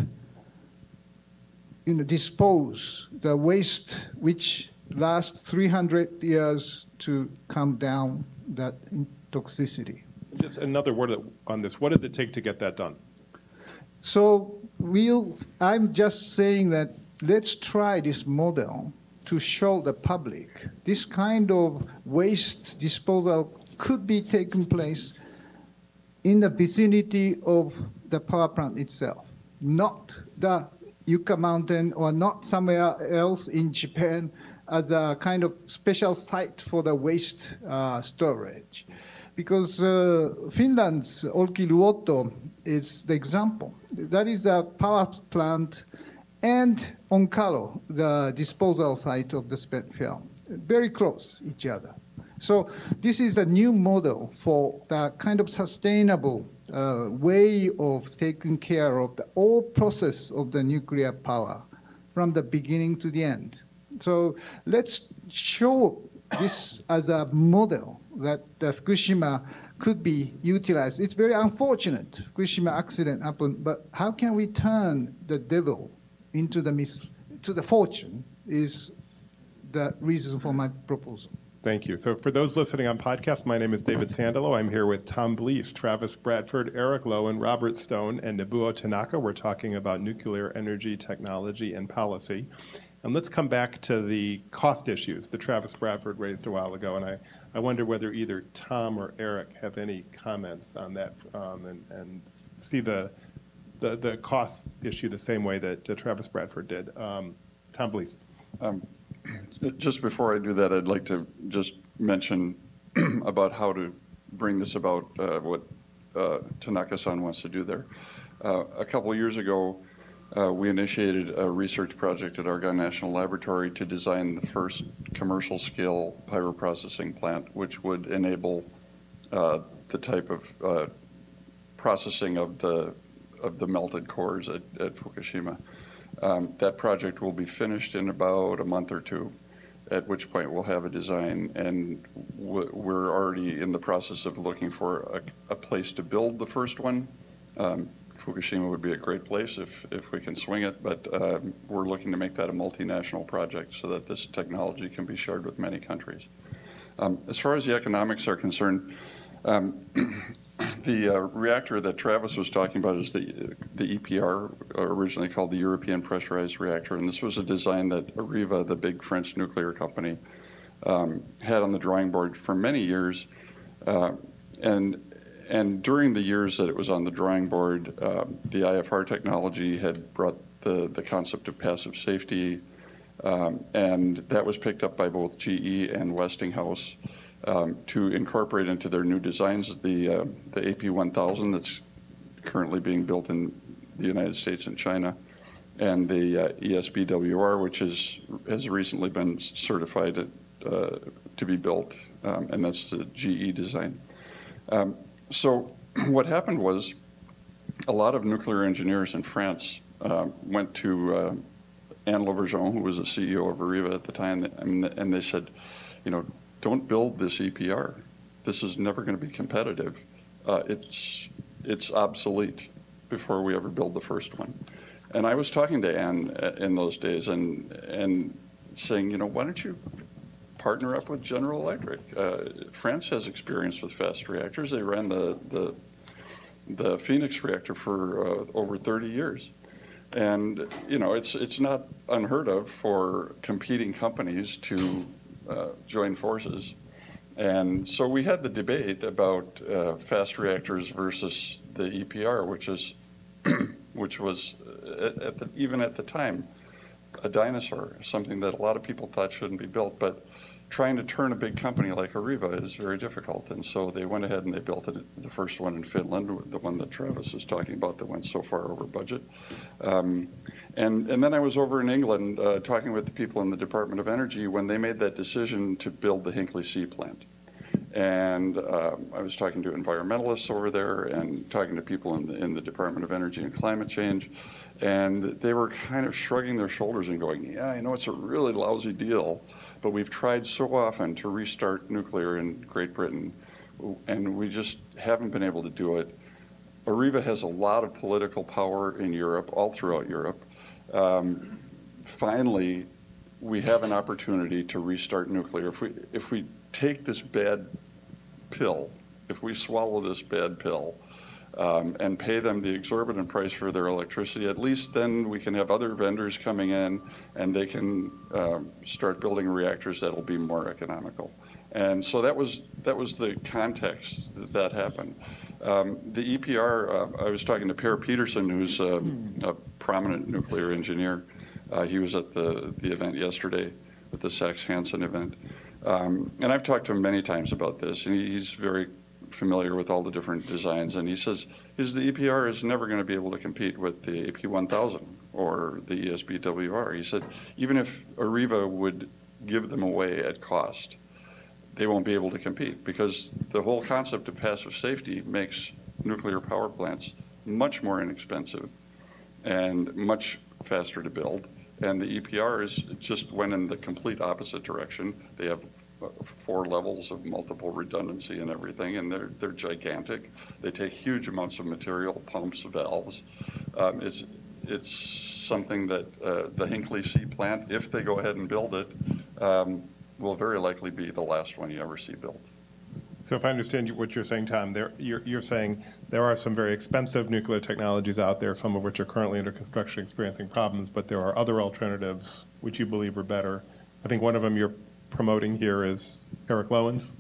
S2: dispose the waste which lasts 300 years to come down that toxicity.
S1: Just another word on this. What does it take to get that done?
S2: So I'm just saying that let's try this model to show the public this kind of waste disposal could be taking place in the vicinity of the power plant itself, not the Yucca Mountain or not somewhere else in Japan as a kind of special site for the waste storage. Because Finland's Olkiluoto is the example. That is a power plant and Onkalo, the disposal site of the spent film, very close each other. So this is a new model for the kind of sustainable way of taking care of the whole process of the nuclear power from the beginning to the end. So let's show this as a model that Fukushima could be utilized. It's very unfortunate Fukushima accident happened, but how can we turn the devil into the fortune is the reason for my proposal.
S1: Thank you. So for those listening on podcast, my name is David Sandalow. I'm here with Tom Blees, Travis Bradford, Eric Loewen, Robert Stone, and Nobuo Tanaka. We're talking about nuclear energy technology and policy. And let's come back to the cost issues that Travis Bradford raised a while ago. And I wonder whether either Tom or Eric have any comments on that and see the cost issue the same way that Travis Bradford did. Tom Blees.
S3: Just before I do that, I'd like to just mention about how to bring this about, what Tanaka-san wants to do there. A couple of years ago, we initiated a research project at Argonne National Laboratory to design the first commercial-scale pyroprocessing plant, which would enable the type of processing of the melted cores at Fukushima. That project will be finished in about a month or two, at which point we'll have a design, and we're already in the process of looking for a place to build the first one. Fukushima would be a great place if we can swing it, but we're looking to make that a multinational project so that this technology can be shared with many countries. As far as the economics are concerned, the reactor that Travis was talking about is the EPR, originally called the European Pressurized Reactor, and this was a design that Areva, the big French nuclear company, had on the drawing board for many years. And during the years that it was on the drawing board, the IFR technology had brought the concept of passive safety, and that was picked up by both GE and Westinghouse to incorporate into their new designs. The AP1000 that's currently being built in the United States and China, and the ESBWR, which has recently been certified to be built, and that's the GE design. So what happened was a lot of nuclear engineers in France went to Anne Lauvergeon, who was the CEO of Areva at the time, and they said, don't build this EPR. This is never going to be competitive. It's obsolete before we ever build the first one. And I was talking to Anne in those days and saying, why don't you partner up with General Electric? France has experience with fast reactors. They ran the Phoenix reactor for over 30 years. And, it's not unheard of for competing companies to join forces. And so we had the debate about fast reactors versus the EPR, which was even at the time a dinosaur, something that a lot of people thought shouldn't be built. But trying to turn a big company like Areva is very difficult. And so they went ahead and they built the first one in Finland, the one that Travis was talking about that went so far over budget. And then I was over in England talking with the people in the Department of Energy when they made that decision to build the Hinkley C plant. And I was talking to environmentalists over there and talking to people in the Department of Energy and Climate Change. And they were kind of shrugging their shoulders and going, yeah, I know it's a really lousy deal, but we've tried so often to restart nuclear in Great Britain, and we just haven't been able to do it. Areva has a lot of political power in Europe, all throughout Europe. Finally, we have an opportunity to restart nuclear. If we take this bad pill, if we swallow this bad pill, and pay them the exorbitant price for their electricity, at least then we can have other vendors coming in and they can start building reactors that will be more economical. And so that was the context that happened. The EPR, I was talking to Per Peterson, who's a prominent nuclear engineer. He was at the event yesterday, at the Sachs-Hansen event. And I've talked to him many times about this, and he's very familiar with all the different designs. And he says the EPR is never going to be able to compete with the AP1000 or the ESBWR. He said even if Areva would give them away at cost, they won't be able to compete because the whole concept of passive safety makes nuclear power plants much more inexpensive and much faster to build. And the EPRs just went in the complete opposite direction. They have 4 levels of multiple redundancy and everything, and they're gigantic. They take huge amounts of material, pumps, valves. It's something that the Hinkley C plant, if they go ahead and build it, will very likely be the last one you ever see built.
S1: So if I understand what you're saying, Tom, you're saying there are some very expensive nuclear technologies out there, some of which are currently under construction experiencing problems, but there are other alternatives which you believe are better. I think one of them you're promoting here is Eric Loewen's.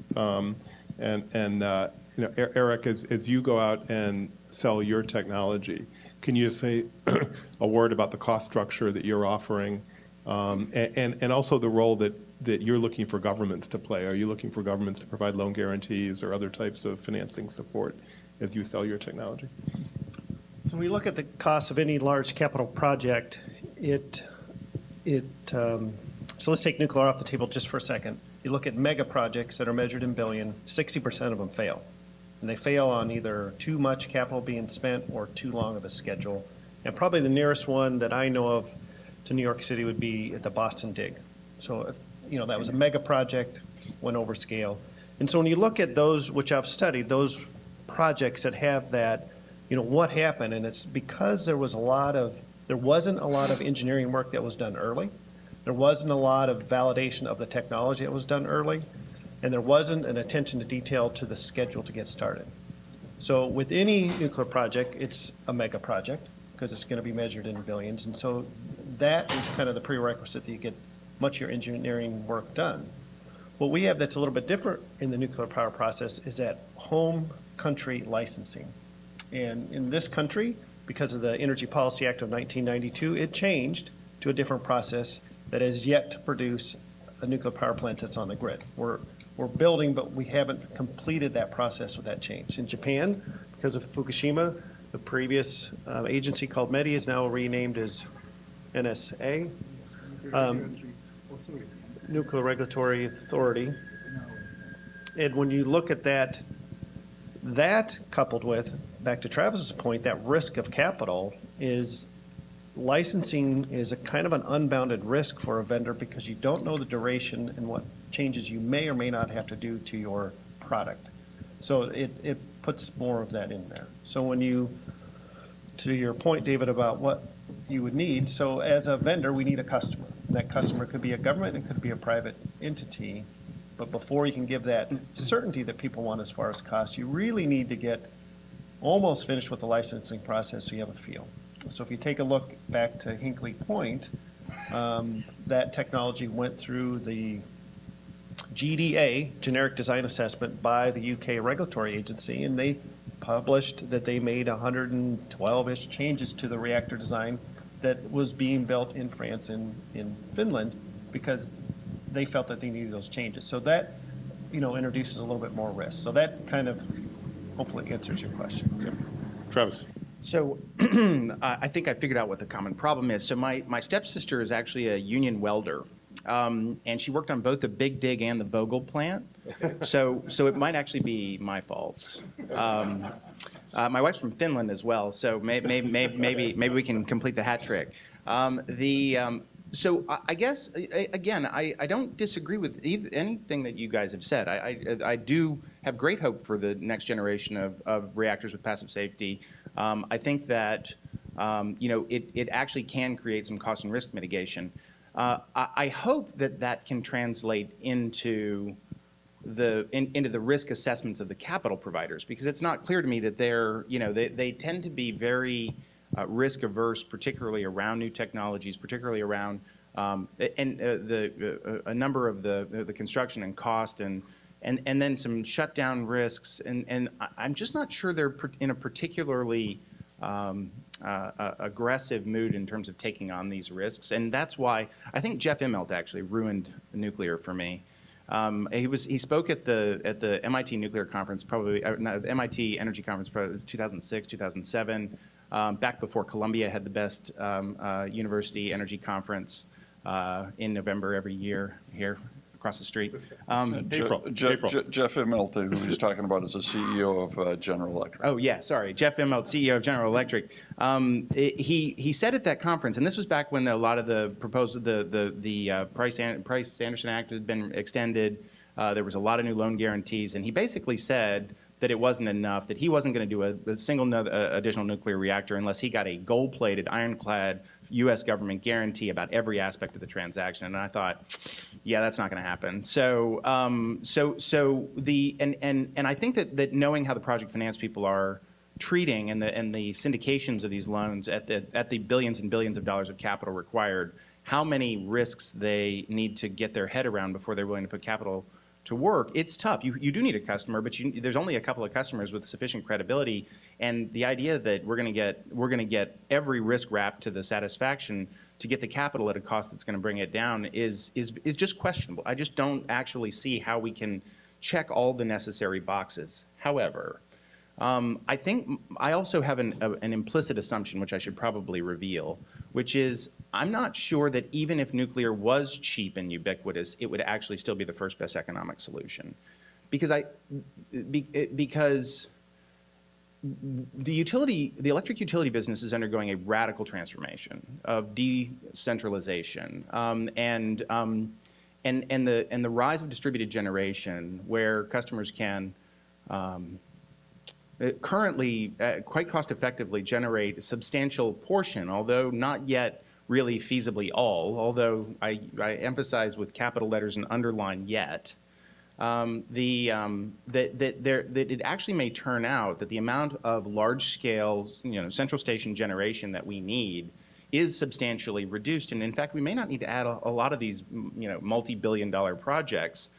S1: Eric, as you go out and sell your technology, can you say a word about the cost structure that you're offering and also the role that you're looking for governments to play? Are you looking for governments to provide loan guarantees or other types of financing support as you sell your technology?
S5: So when we look at the cost of any large capital project, so let's take nuclear off the table just for a second. You look at mega projects that are measured in billion, 60% of them fail. And they fail on either too much capital being spent or too long of a schedule. And probably the nearest one that I know of to New York City would be at the Boston Dig. So, that was a mega project, went over scale. And so when you look at those, which I've studied, those projects that have that, what happened? And it's because there wasn't a lot of engineering work that was done early. There wasn't a lot of validation of the technology that was done early, and there wasn't an attention to detail to the schedule to get started. So with any nuclear project, it's a mega project because it's going to be measured in billions, and so that is kind of the prerequisite that you get much of your engineering work done. What we have that's a little bit different in the nuclear power process is that home country licensing. And in this country, because of the Energy Policy Act of 1992, it changed to a different process that has yet to produce a nuclear power plant that's on the grid. We're building, but we haven't completed that process with that change. In Japan, because of Fukushima, the previous agency called METI is now renamed as NSA, Nuclear Regulatory Authority. And when you look at that coupled with, back to Travis's point, that risk of capital is licensing is a kind of an unbounded risk for a vendor because you don't know the duration and what changes you may or may not have to do to your product. So it puts more of that in there. So when to your point, David, about what you would need, so as a vendor, we need a customer. And that customer could be a government, it could be a private entity. But before you can give that certainty that people want as far as cost, you really need to get almost finished with the licensing process so you have a feel. So if you take a look back to Hinkley Point, that technology went through the GDA, Generic Design Assessment, by the UK regulatory agency, and they published that they made 112-ish changes to the reactor design that was being built in France and in Finland because they felt that they needed those changes. So that, introduces a little bit more risk. So that kind of hopefully answers your question.
S1: Okay. Travis.
S4: So I think I figured out what the common problem is. So my stepsister is actually a union welder, and she worked on both the Big Dig and the Vogel plant. So it might actually be my fault. My wife's from Finland as well, so maybe we can complete the hat trick. So I guess, again, I don't disagree with anything that you guys have said. I do have great hope for the next generation of reactors with passive safety. I think that it actually can create some cost and risk mitigation. I hope that can translate into into the risk assessments of the capital providers, because it's not clear to me that they tend to be very risk averse, particularly around new technologies, particularly around a number of the construction and cost and then some shutdown risks, and I'm just not sure they're in a particularly aggressive mood in terms of taking on these risks, and that's why I think Jeff Immelt actually ruined nuclear for me. He spoke at the MIT nuclear conference, probably no, the MIT Energy Conference, probably it was 2006, 2007, back before Columbia had the best university energy conference in November every year here across the street.
S1: April.
S3: Jeff Immelt, who he's talking about, is the CEO of General Electric.
S4: Oh, yeah, sorry. Jeff Immelt, CEO of General Electric. He said at that conference, and this was back when a lot of the proposal, the Price-Anderson Act had been extended. There was a lot of new loan guarantees, and he basically said that it wasn't enough, that he wasn't going to do a single additional nuclear reactor unless he got a gold-plated, ironclad U.S. government guarantee about every aspect of the transaction. And I thought, yeah, that's not going to happen. So, and I think that knowing how the project finance people are treating and the syndications of these loans at the billions and billions of dollars of capital required, how many risks they need to get their head around before they're willing to put capital to work, it's tough. You do need a customer, but there's only a couple of customers with sufficient credibility, and the idea that we're going to get every risk wrapped to the satisfaction to get the capital at a cost that's going to bring it down is just questionable. I just don't actually see how we can check all the necessary boxes. However, I think I also have an implicit assumption, which I should probably reveal, which is I'm not sure that even if nuclear was cheap and ubiquitous, it would actually still be the first best economic solution. Because the electric utility business is undergoing a radical transformation of decentralization, and the rise of distributed generation, where customers can currently quite cost effectively generate a substantial portion, although not yet really feasibly all, although I emphasize with capital letters and underline yet, that it actually may turn out that the amount of large-scale, central station generation that we need is substantially reduced, and in fact, we may not need to add a lot of these, multi-billion-dollar projects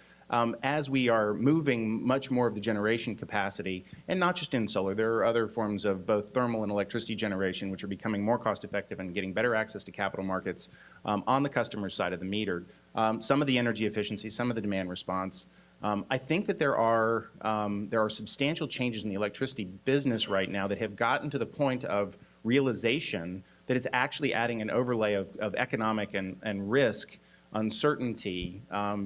S4: as we are moving much more of the generation capacity, and not just in solar. There are other forms of both thermal and electricity generation which are becoming more cost-effective and getting better access to capital markets on the customer side of the meter. Some of the energy efficiency, some of the demand response. I think that there are substantial changes in the electricity business right now that have gotten to the point of realization that it's actually adding an overlay of economic and risk uncertainty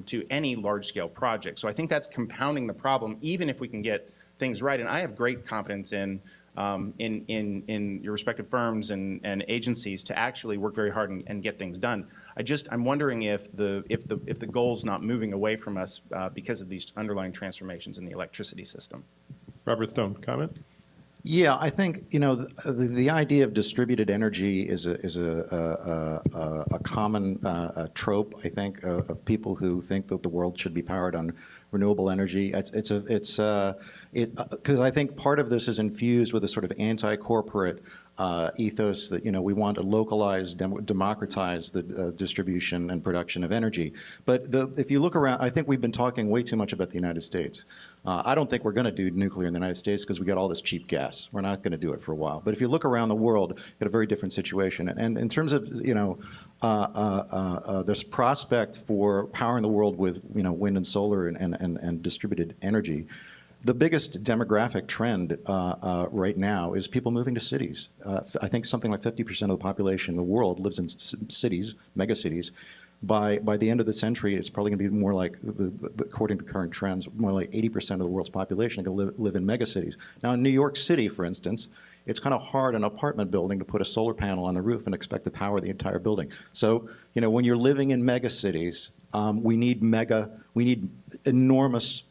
S4: to any large-scale project. So I think that's compounding the problem, even if we can get things right. And I have great confidence in your respective firms and agencies to actually work very hard and get things done. I'm wondering if the goal's not moving away from us because of these underlying transformations in the electricity system.
S1: Robert Stone, comment?
S6: Yeah, I think the idea of distributed energy is a common trope. I think of people who think that the world should be powered on renewable energy. Because I think part of this is infused with a sort of anti-corporate ethos that we want to localize, democratize the distribution and production of energy. But if you look around, I think we've been talking way too much about the United States. I don't think we're going to do nuclear in the United States because we got all this cheap gas. We're not going to do it for a while. But if you look around the world, you get a very different situation. And in terms of this prospect for powering the world with wind and solar and distributed energy, the biggest demographic trend right now is people moving to cities. I think something like 50% of the population in the world lives in cities, megacities. By the end of the century, it's probably going to be more like, according to current trends, more like 80% of the world's population are going to live in megacities. Now, in New York City, for instance, it's kind of hard in an apartment building to put a solar panel on the roof and expect to power the entire building. So, when you're living in megacities, we need enormous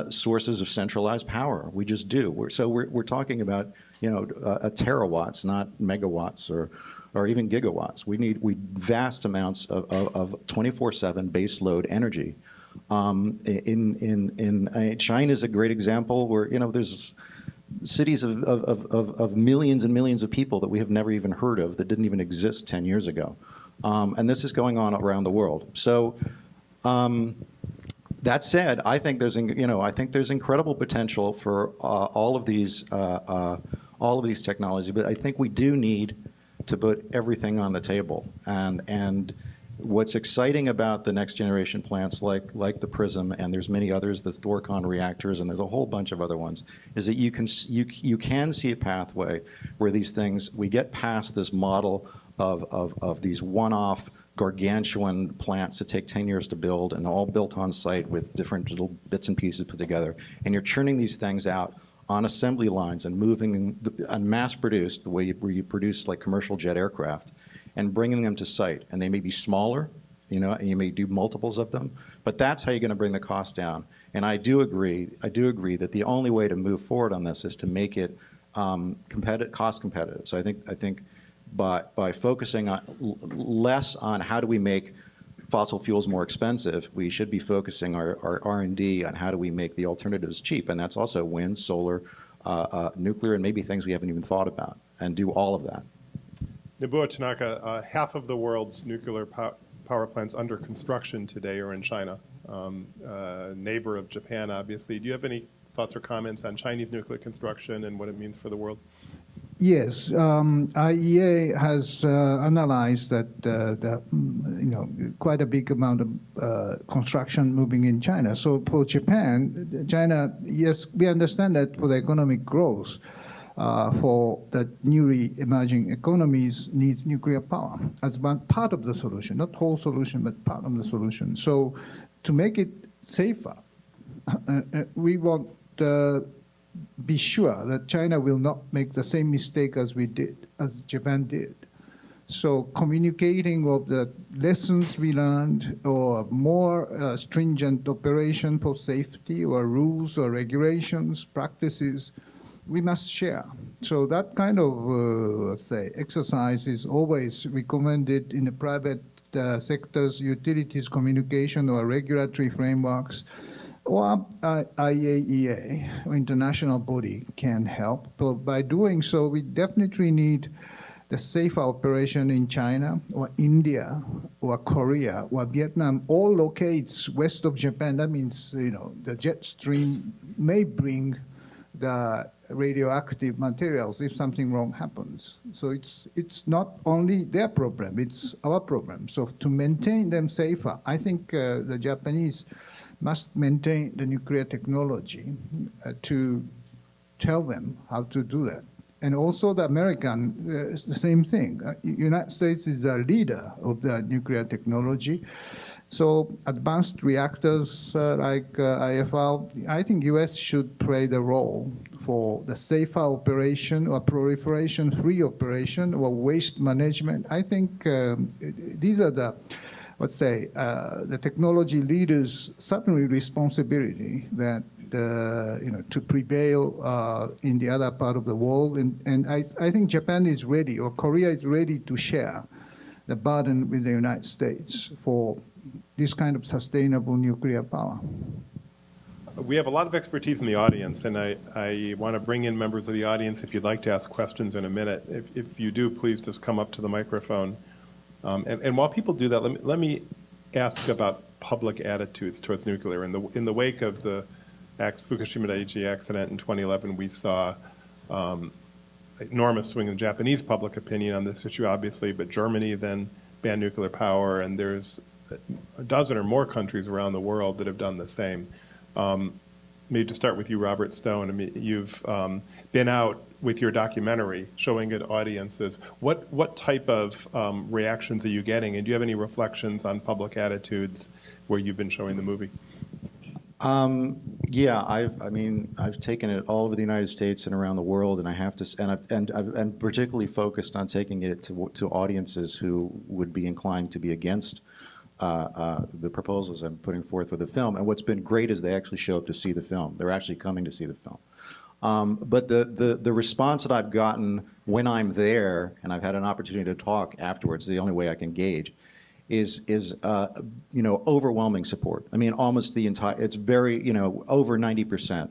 S6: sources of centralized power. We just do. We're talking about terawatts, not megawatts or even gigawatts. We need vast amounts of 24/7 base load energy. China is a great example where, there's cities of millions and millions of people that we have never even heard of, that didn't even exist 10 years ago. And this is going on around the world. So that said, I think there's incredible potential for all of these technologies, but I think we do need to put everything on the table. And what's exciting about the next generation plants like the PRISM, and there's many others, the Thorcon reactors, and there's a whole bunch of other ones, is that you can see a pathway where these things, we get past this model of these one-off gargantuan plants that take 10 years to build and all built on site with different little bits and pieces put together, and you're churning these things out on assembly lines and moving and mass-produced the way where you produce like commercial jet aircraft, and bringing them to site. And they may be smaller, and you may do multiples of them, but that's how you're going to bring the cost down. And I do agree that the only way to move forward on this is to make it cost competitive. So I think by focusing on less on how do we make fossil fuels more expensive, we should be focusing our R&D on how do we make the alternatives cheap, and that's also wind, solar, nuclear, and maybe things we haven't even thought about, and do all of that.
S1: Nobuo Tanaka, half of the world's nuclear power plants under construction today are in China, neighbor of Japan, obviously. Do you have any thoughts or comments on Chinese nuclear construction and what it means for the world?
S2: Yes, IEA has analyzed that quite a big amount of construction moving in China. So for Japan, yes, we understand that for the economic growth, for the newly emerging economies need nuclear power as one part of the solution, not whole solution, but part of the solution. So to make it safer, we want be sure that China will not make the same mistake as Japan did. So communicating of the lessons we learned, or more stringent operation for safety, or rules or regulations, practices, we must share. So that kind of, let's say, exercise is always recommended in the private sectors, utilities, communication, or regulatory frameworks. Or IAEA, or international body, can help. But by doing so, we definitely need the safer operation in China, or India, or Korea, or Vietnam, all locates west of Japan. That means, the jet stream may bring the radioactive materials if something wrong happens. So it's not only their problem, it's our problem. So to maintain them safer, I think the Japanese must maintain the nuclear technology to tell them how to do that. And also the American, the same thing. United States is the leader of the nuclear technology. So advanced reactors like IFR, I think US should play the role for the safer operation, or proliferation-free operation, or waste management. I think these are the, let's say, the technology leaders' certainly responsibility that to prevail in the other part of the world. And I think Japan is ready, or Korea is ready to share the burden with the United States for this kind of sustainable nuclear power.
S1: We have a lot of expertise in the audience, and I want to bring in members of the audience if you'd like to ask questions in a minute. If you do, please just come up to the microphone. And while people do that, let me ask about public attitudes towards nuclear. In the wake of the Fukushima Daiichi accident in 2011, we saw enormous swing in Japanese public opinion on this issue, obviously, but Germany then banned nuclear power, and there's a dozen or more countries around the world that have done the same. Maybe to start with you, Robert Stone. I mean, you've been out with your documentary showing it audiences. What type of reactions are you getting, and do you have any reflections on public attitudes where you've been showing the movie?
S6: Yeah, I've taken it all over the United States and around the world, and I have to, and particularly focused on taking it to audiences who would be inclined to be against the proposals I'm putting forth with the film. And what's been great is they actually show up to see the film. They're actually coming to see the film. But the response that I've gotten when I'm there, and I've had an opportunity to talk afterwards, the only way I can gauge, is overwhelming support. I mean, almost the entire, it's very, over 90%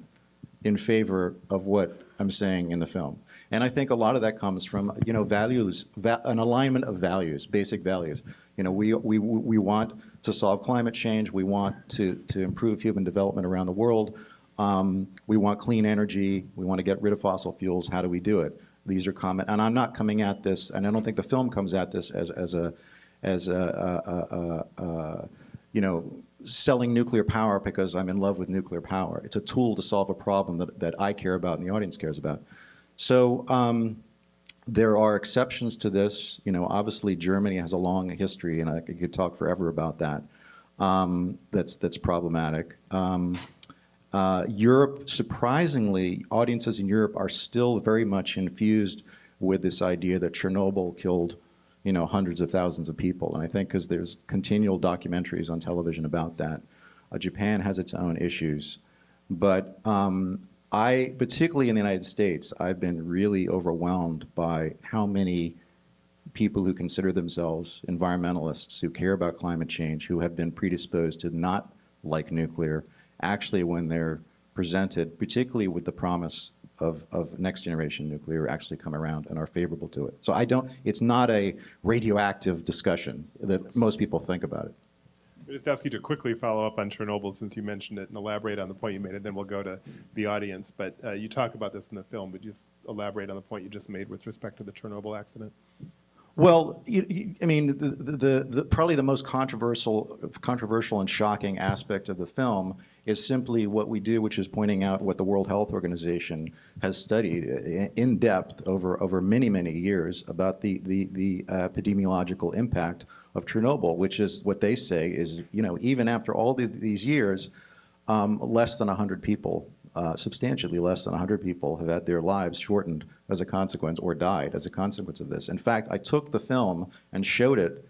S6: in favor of what I'm saying in the film. And I think a lot of that comes from, values, an alignment of values, basic values. We want to solve climate change. We want to improve human development around the world. We want clean energy. We want to get rid of fossil fuels. How do we do it? These are common. And I'm not coming at this, and I don't think the film comes at this as selling nuclear power because I'm in love with nuclear power. It's a tool to solve a problem that I care about and the audience cares about. So there are exceptions to this. Obviously Germany has a long history, and I could talk forever about that. That's problematic. Europe, surprisingly, audiences in Europe are still very much infused with this idea that Chernobyl killed, hundreds of thousands of people. And I think because there's continual documentaries on television about that. Japan has its own issues. But particularly in the United States, I've been really overwhelmed by how many people who consider themselves environmentalists, who care about climate change, who have been predisposed to not like nuclear, actually when they're presented, particularly with the promise of next generation nuclear, actually come around and are favorable to it. So it's not a radioactive discussion that most people think about it.
S1: I'll just ask you to quickly follow up on Chernobyl since you mentioned it and elaborate on the point you made, and then we'll go to the audience. But you talk about this in the film, but just elaborate on the point you just made with respect to the Chernobyl accident.
S6: Well, I mean, probably the most controversial and shocking aspect of the film is simply what we do, which is pointing out what the World Health Organization has studied in depth over many, many years about the epidemiological impact of Chernobyl, which is what they say is, even after all these years, less than 100 people, substantially less than 100 people have had their lives shortened as a consequence or died as a consequence of this. In fact, I took the film and showed it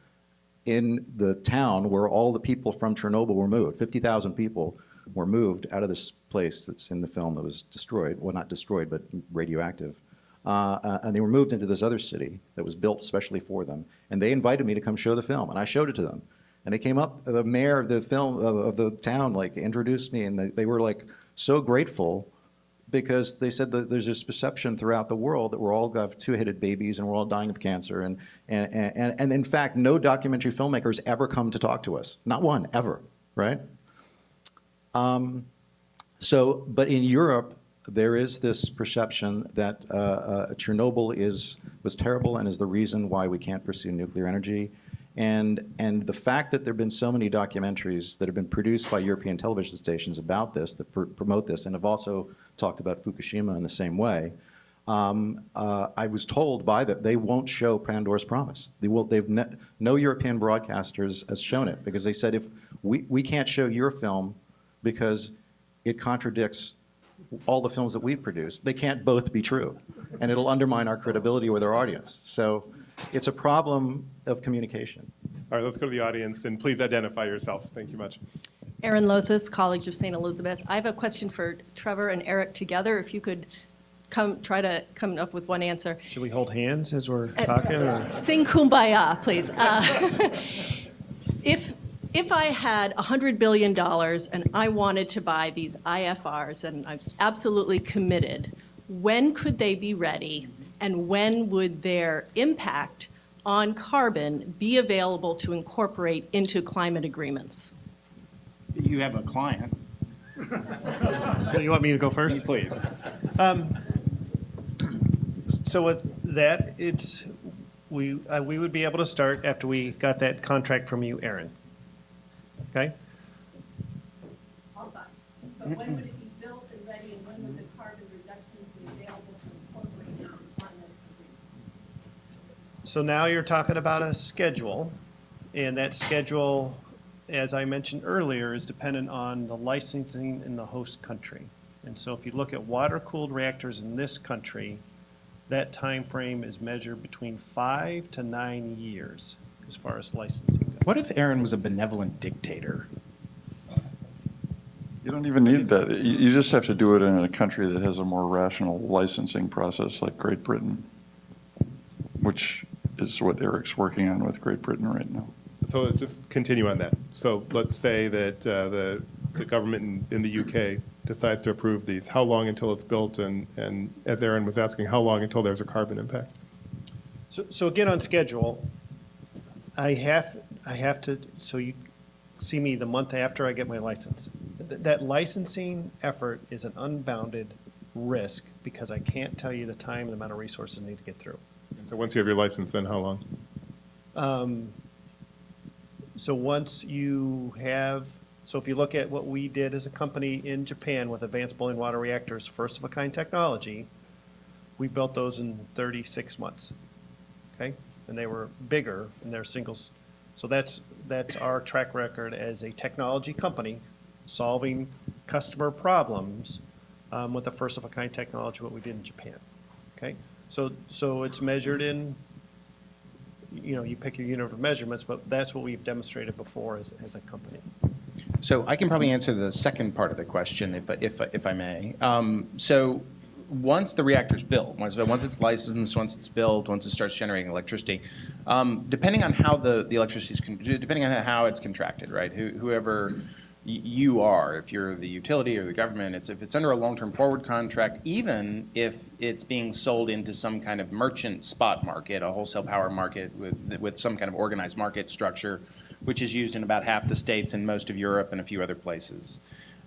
S6: in the town where all the people from Chernobyl were moved. 50,000 people were moved out of this place that's in the film that was destroyed. Well, not destroyed, but radioactive. And they were moved into this other city that was built especially for them. And they invited me to come show the film, and I showed it to them. And they came up, the mayor of the film, of the town, introduced me, and they were so grateful because they said that there's this perception throughout the world that we're all got two-headed babies and we're all dying of cancer. And in fact, no documentary filmmakers ever come to talk to us. Not one, ever, right? But in Europe, there is this perception that Chernobyl was terrible and is the reason why we can't pursue nuclear energy. And the fact that there have been so many documentaries that have been produced by European television stations about this, that promote this, and have also talked about Fukushima in the same way, I was told by that they won't show Pandora's Promise. No European broadcasters has shown it because they said if we can't show your film because it contradicts all the films that we've produced. They can't both be true, and it'll undermine our credibility with our audience. So it's a problem of communication.
S1: All right, let's go to the audience, and please identify yourself. Thank you much.
S7: Erin Lothus, College of St. Elizabeth. I have a question for Trevor and Eric together. If you could try to come up with one answer.
S5: Should we hold hands as we're talking? Or?
S7: Sing Kumbaya, please. If I had $100 billion and I wanted to buy these IFRs and I was absolutely committed, when could they be ready, and when would their impact on carbon be available to incorporate into climate agreements?
S4: You have a client.
S5: So you want me to go first?
S4: Please.
S5: So with that, we would be able to start after we got that contract from you, Aaron. Okay?
S7: Hold on. But when would it be built and ready, and when would the carbon reductions be available to incorporate into climate agreements?
S5: So now you're talking about a schedule, and that schedule, as I mentioned earlier, is dependent on the licensing in the host country. And so if you look at water-cooled reactors in this country, that time frame is measured between 5 to 9 years as far as licensing goes.
S4: What if Aaron was a benevolent dictator?
S3: You don't even need that. You just have to do it in a country that has a more rational licensing process like Great Britain, which is what Eric's working on with Great Britain right now.
S1: So just continue on that. So let's say that the government in the UK decides to approve these. How long until it's built? And as Aaron was asking, how long until there's a carbon impact?
S5: So again, on schedule, I have to, so you see me the month after I get my license. That licensing effort is an unbounded risk because I can't tell you the time and the amount of resources I need to get through.
S1: So once you have your license, then how long?
S5: So once you have, so if you look at what we did as a company in Japan with advanced boiling water reactors, first of a kind technology, we built those in 36 months. Okay, and they were bigger and they're singles. So that's our track record as a technology company solving customer problems with the first of a kind technology, what we did in Japan. Okay, so it's measured in, you pick your unit of measurements, but that's what we've demonstrated before as a company.
S4: So I can probably answer the second part of the question, if I may. So once the reactor's built, once it's licensed, once it's built, once it starts generating electricity, depending on how the electricity is, depending on how it's contracted, right? Whoever you are, if you're the utility or the government, if it's under a long-term forward contract, even if it's being sold into some kind of merchant spot market, a wholesale power market with some kind of organized market structure, which is used in about half the states and most of Europe and a few other places.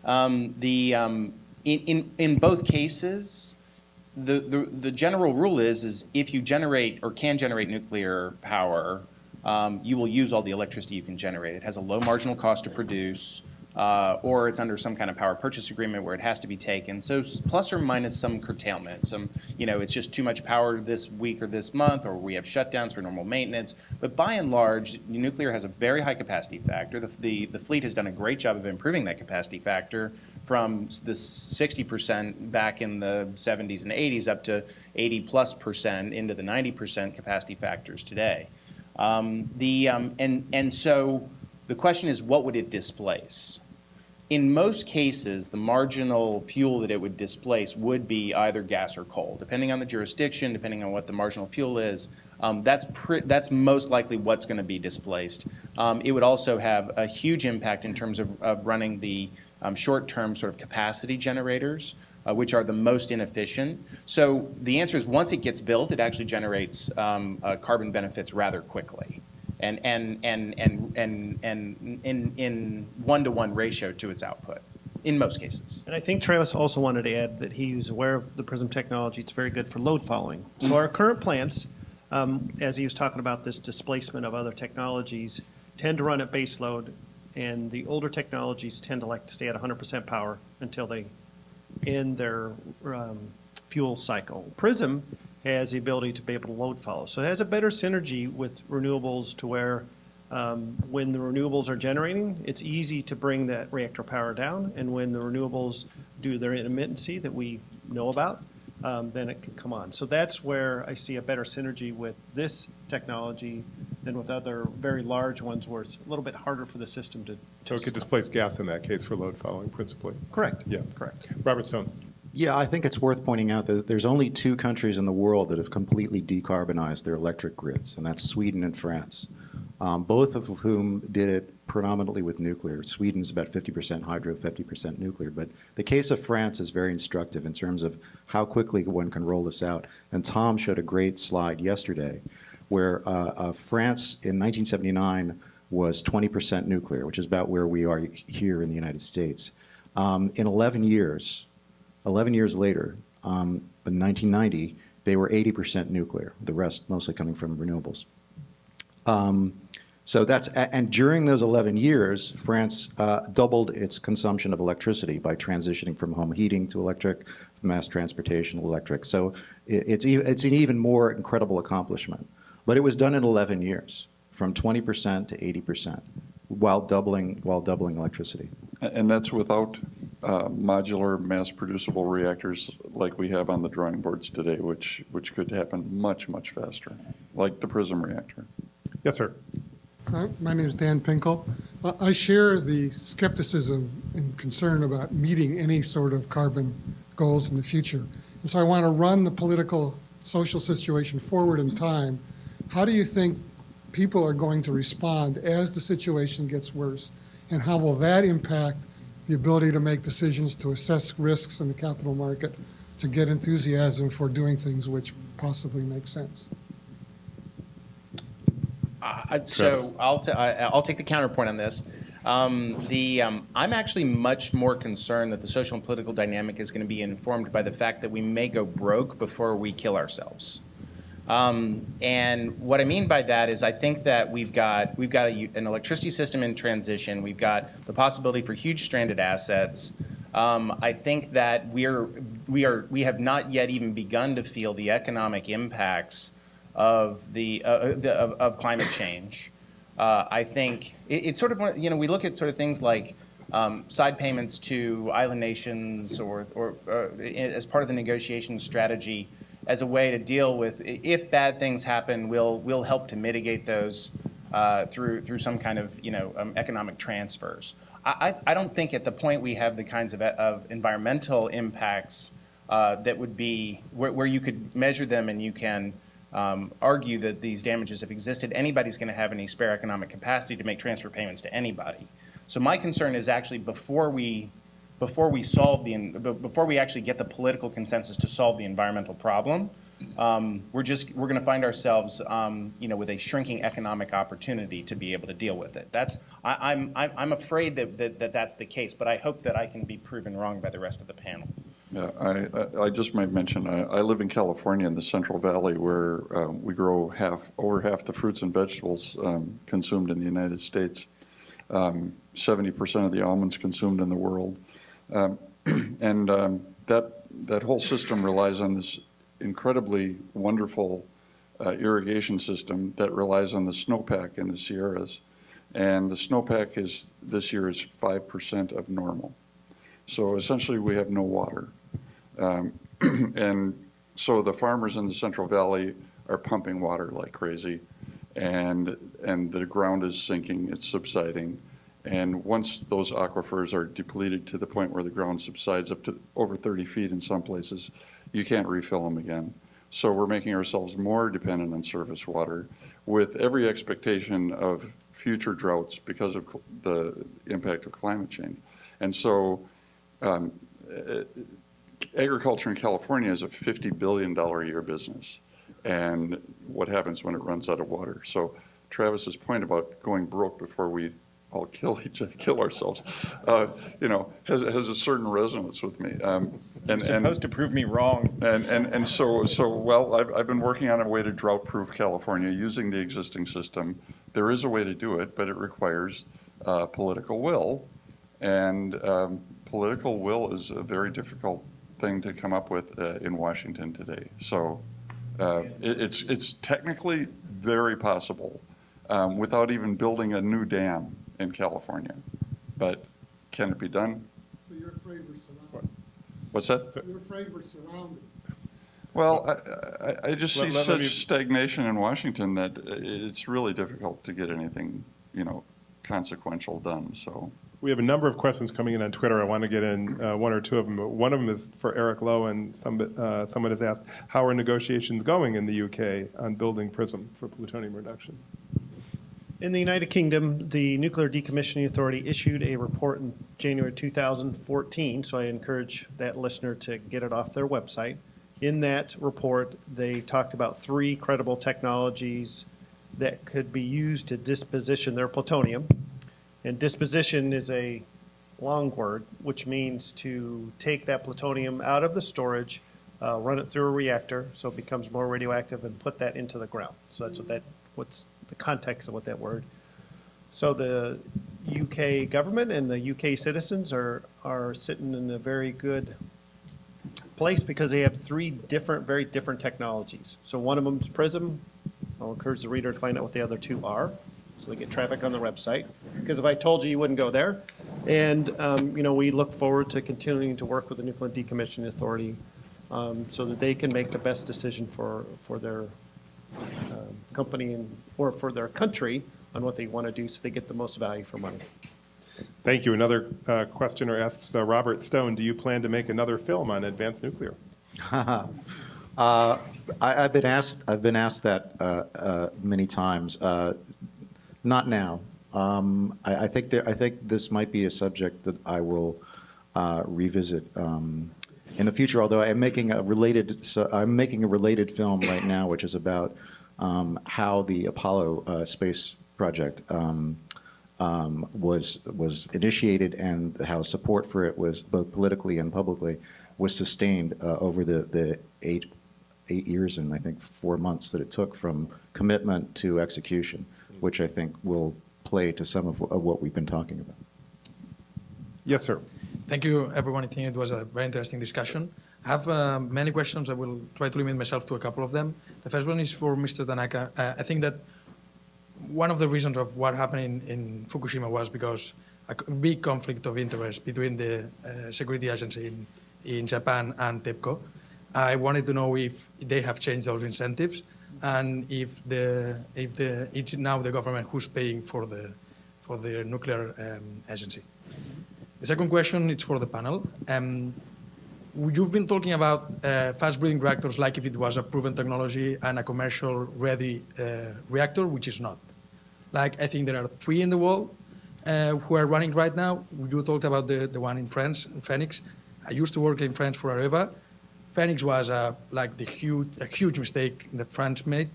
S4: In both cases, the general rule is if you generate or can generate nuclear power, you will use all the electricity you can generate. It has a low marginal cost to produce, or it's under some kind of power purchase agreement where it has to be taken. So plus or minus some curtailment. It's just too much power this week or this month, or we have shutdowns for normal maintenance. But by and large, nuclear has a very high capacity factor. The fleet has done a great job of improving that capacity factor from the 60% back in the 70s and 80s up to 80+% into the 90% capacity factors today. And so the question is, what would it displace? In most cases, the marginal fuel that it would displace would be either gas or coal, depending on the jurisdiction, depending on what the marginal fuel is. That's most likely what's going to be displaced. It would also have a huge impact in terms of running the short-term sort of capacity generators, which are the most inefficient. So the answer is once it gets built, it actually generates carbon benefits rather quickly, and in one-to-one ratio to its output in most cases.
S5: And I think Travis also wanted to add that he was aware of the PRISM technology. It's very good for load following. So our current plants, as he was talking about this displacement of other technologies, tend to run at base load, and the older technologies tend to like to stay at 100% power until they end their fuel cycle. PRISM has the ability to be able to load follow. So it has a better synergy with renewables to where when the renewables are generating, it's easy to bring that reactor power down, and when the renewables do their intermittency that we know about, then it can come on. So that's where I see a better synergy with this technology than with other very large ones where it's a little bit harder for the system to.
S1: So it could displace gas in that case for load following, principally.
S5: Correct.
S1: Yeah.
S5: Correct.
S1: Robert Stone.
S6: Yeah, I think it's worth pointing out that there's only 2 countries in the world that have completely decarbonized their electric grids, and that's Sweden and France, both of whom did it predominantly with nuclear. Sweden's about 50% hydro, 50% nuclear. But the case of France is very instructive in terms of how quickly one can roll this out. And Tom showed a great slide yesterday where France in 1979 was 20% nuclear, which is about where we are here in the United States. In 11 years later, in 1990, they were 80% nuclear, the rest mostly coming from renewables. So that's, and during those 11 years, France doubled its consumption of electricity by transitioning from home heating to electric, mass transportation to electric. So it's an even more incredible accomplishment. But it was done in 11 years, from 20% to 80%, while doubling electricity.
S3: And that's without modular, mass-producible reactors like we have on the drawing boards today, which could happen much, much faster, like the PRISM reactor.
S1: Yes, sir.
S8: My name is Dan Pinkel. I share the skepticism and concern about meeting any sort of carbon goals in the future. And so I want to run the political, social situation forward in time. How do you think people are going to respond as the situation gets worse, and how will that impact the ability to make decisions, to assess risks in the capital market, to get enthusiasm for doing things which possibly make sense?
S4: So I'll take the counterpoint on this. I'm actually much more concerned that the social and political dynamic is going to be informed by the fact that we may go broke before we kill ourselves. And what I mean by that is I think that we've got an electricity system in transition. We've got the possibility for huge stranded assets. I think that we have not yet even begun to feel the economic impacts of of climate change. I think it's sort of, we look at sort of things like side payments to island nations or as part of the negotiation strategy as a way to deal with, if bad things happen, we'll help to mitigate those through some kind of economic transfers. I don't think at the point we have the kinds of environmental impacts that would be where you could measure them and you can argue that these damages have existed, anybody's going to have any spare economic capacity to make transfer payments to anybody. So my concern is actually before we actually get the political consensus to solve the environmental problem, we're going to find ourselves with a shrinking economic opportunity to be able to deal with it. I'm afraid that that's the case, but I hope that I can be proven wrong by the rest of the panel.
S3: Yeah, I just might mention, I live in California in the Central Valley, where we grow over half the fruits and vegetables consumed in the United States. 70% of the almonds consumed in the world. And that whole system relies on this incredibly wonderful irrigation system that relies on the snowpack in the Sierras. And the snowpack this year is 5% of normal. So essentially we have no water. And so the farmers in the Central Valley are pumping water like crazy, and the ground is sinking, it's subsiding. And once those aquifers are depleted to the point where the ground subsides up to over 30 feet in some places, you can't refill them again. So we're making ourselves more dependent on surface water with every expectation of future droughts because of the impact of climate change. And so agriculture in California is a $50 billion a year business. And what happens when it runs out of water? So Travis's point about going broke before we all kill ourselves, has a certain resonance with me.
S4: You're supposed to prove me wrong.
S3: And so I've been working on a way to drought-proof California using the existing system. There is a way to do it, but it requires political will, and political will is a very difficult thing to come up with in Washington today. So it's technically very possible without even building a new dam in California. But can it be done?
S8: So you're afraid we're surrounded?
S3: What's that?
S8: You're afraid we're surrounded?
S3: Well, I just see such stagnation in Washington that it's really difficult to get anything, consequential done. So
S1: we have a number of questions coming in on Twitter. I want to get in one or two of them. One of them is for Eric Loewen. Someone has asked, how are negotiations going in the UK on building PRISM for plutonium reduction?
S5: In the United Kingdom, the Nuclear Decommissioning Authority issued a report in January 2014, so I encourage that listener to get it off their website. In that report, they talked about 3 credible technologies that could be used to disposition their plutonium. And disposition is a long word, which means to take that plutonium out of the storage, run it through a reactor so it becomes more radioactive, and put that into the ground. So that's what's the context of what that word. So the UK government and the UK citizens are sitting in a very good place because they have 3 very different technologies. So one of them is PRISM. I'll encourage the reader to find out what the other 2 are, so they get traffic on the website. Because if I told you wouldn't go there. And we look forward to continuing to work with the Nuclear Decommissioning Authority so that they can make the best decision for their company or for their country on what they want to do so they get the most value for money.
S1: Thank you. Another questioner asks, Robert Stone, do you plan to make another film on advanced nuclear?
S6: I've been asked that many times. Not now. I think this might be a subject that I will revisit in the future. Although I'm making a related film right now, which is about how the Apollo space project was initiated and how support for it was both politically and publicly was sustained over the eight years and I think 4 months that it took from commitment to execution, which I think will play to some of what we've been talking about.
S1: Yes, sir.
S9: Thank you, everyone. I think it was a very interesting discussion. I have many questions. I will try to limit myself to a couple of them. The first one is for Mr. Tanaka. I think that one of the reasons of what happened in Fukushima was because a big conflict of interest between the security agency in Japan and TEPCO. I wanted to know if they have changed those incentives and if it's now the government who's paying for the nuclear agency. The second question is for the panel. You've been talking about fast-breeding reactors like if it was a proven technology and a commercial-ready reactor, which is not. Like, I think there are 3 in the world who are running right now. You talked about the one in France, Phoenix. I used to work in France for Areva. Phoenix was a huge mistake that France made.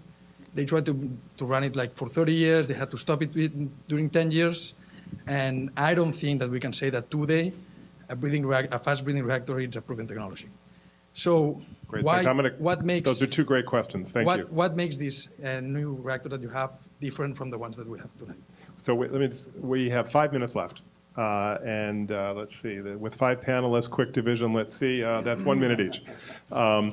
S9: They tried to run it like for 30 years. They had to stop it during 10 years. And I don't think that we can say that today a fast-breeding reactor is a proven technology. So
S1: Great.
S9: What makes...
S1: Those are 2 great questions. Thank you.
S9: What makes this new reactor that you have different from the ones that we have tonight?
S1: So we have 5 minutes left. Let's see, with 5 panelists, quick division, let's see, that's 1 minute each.
S4: I'll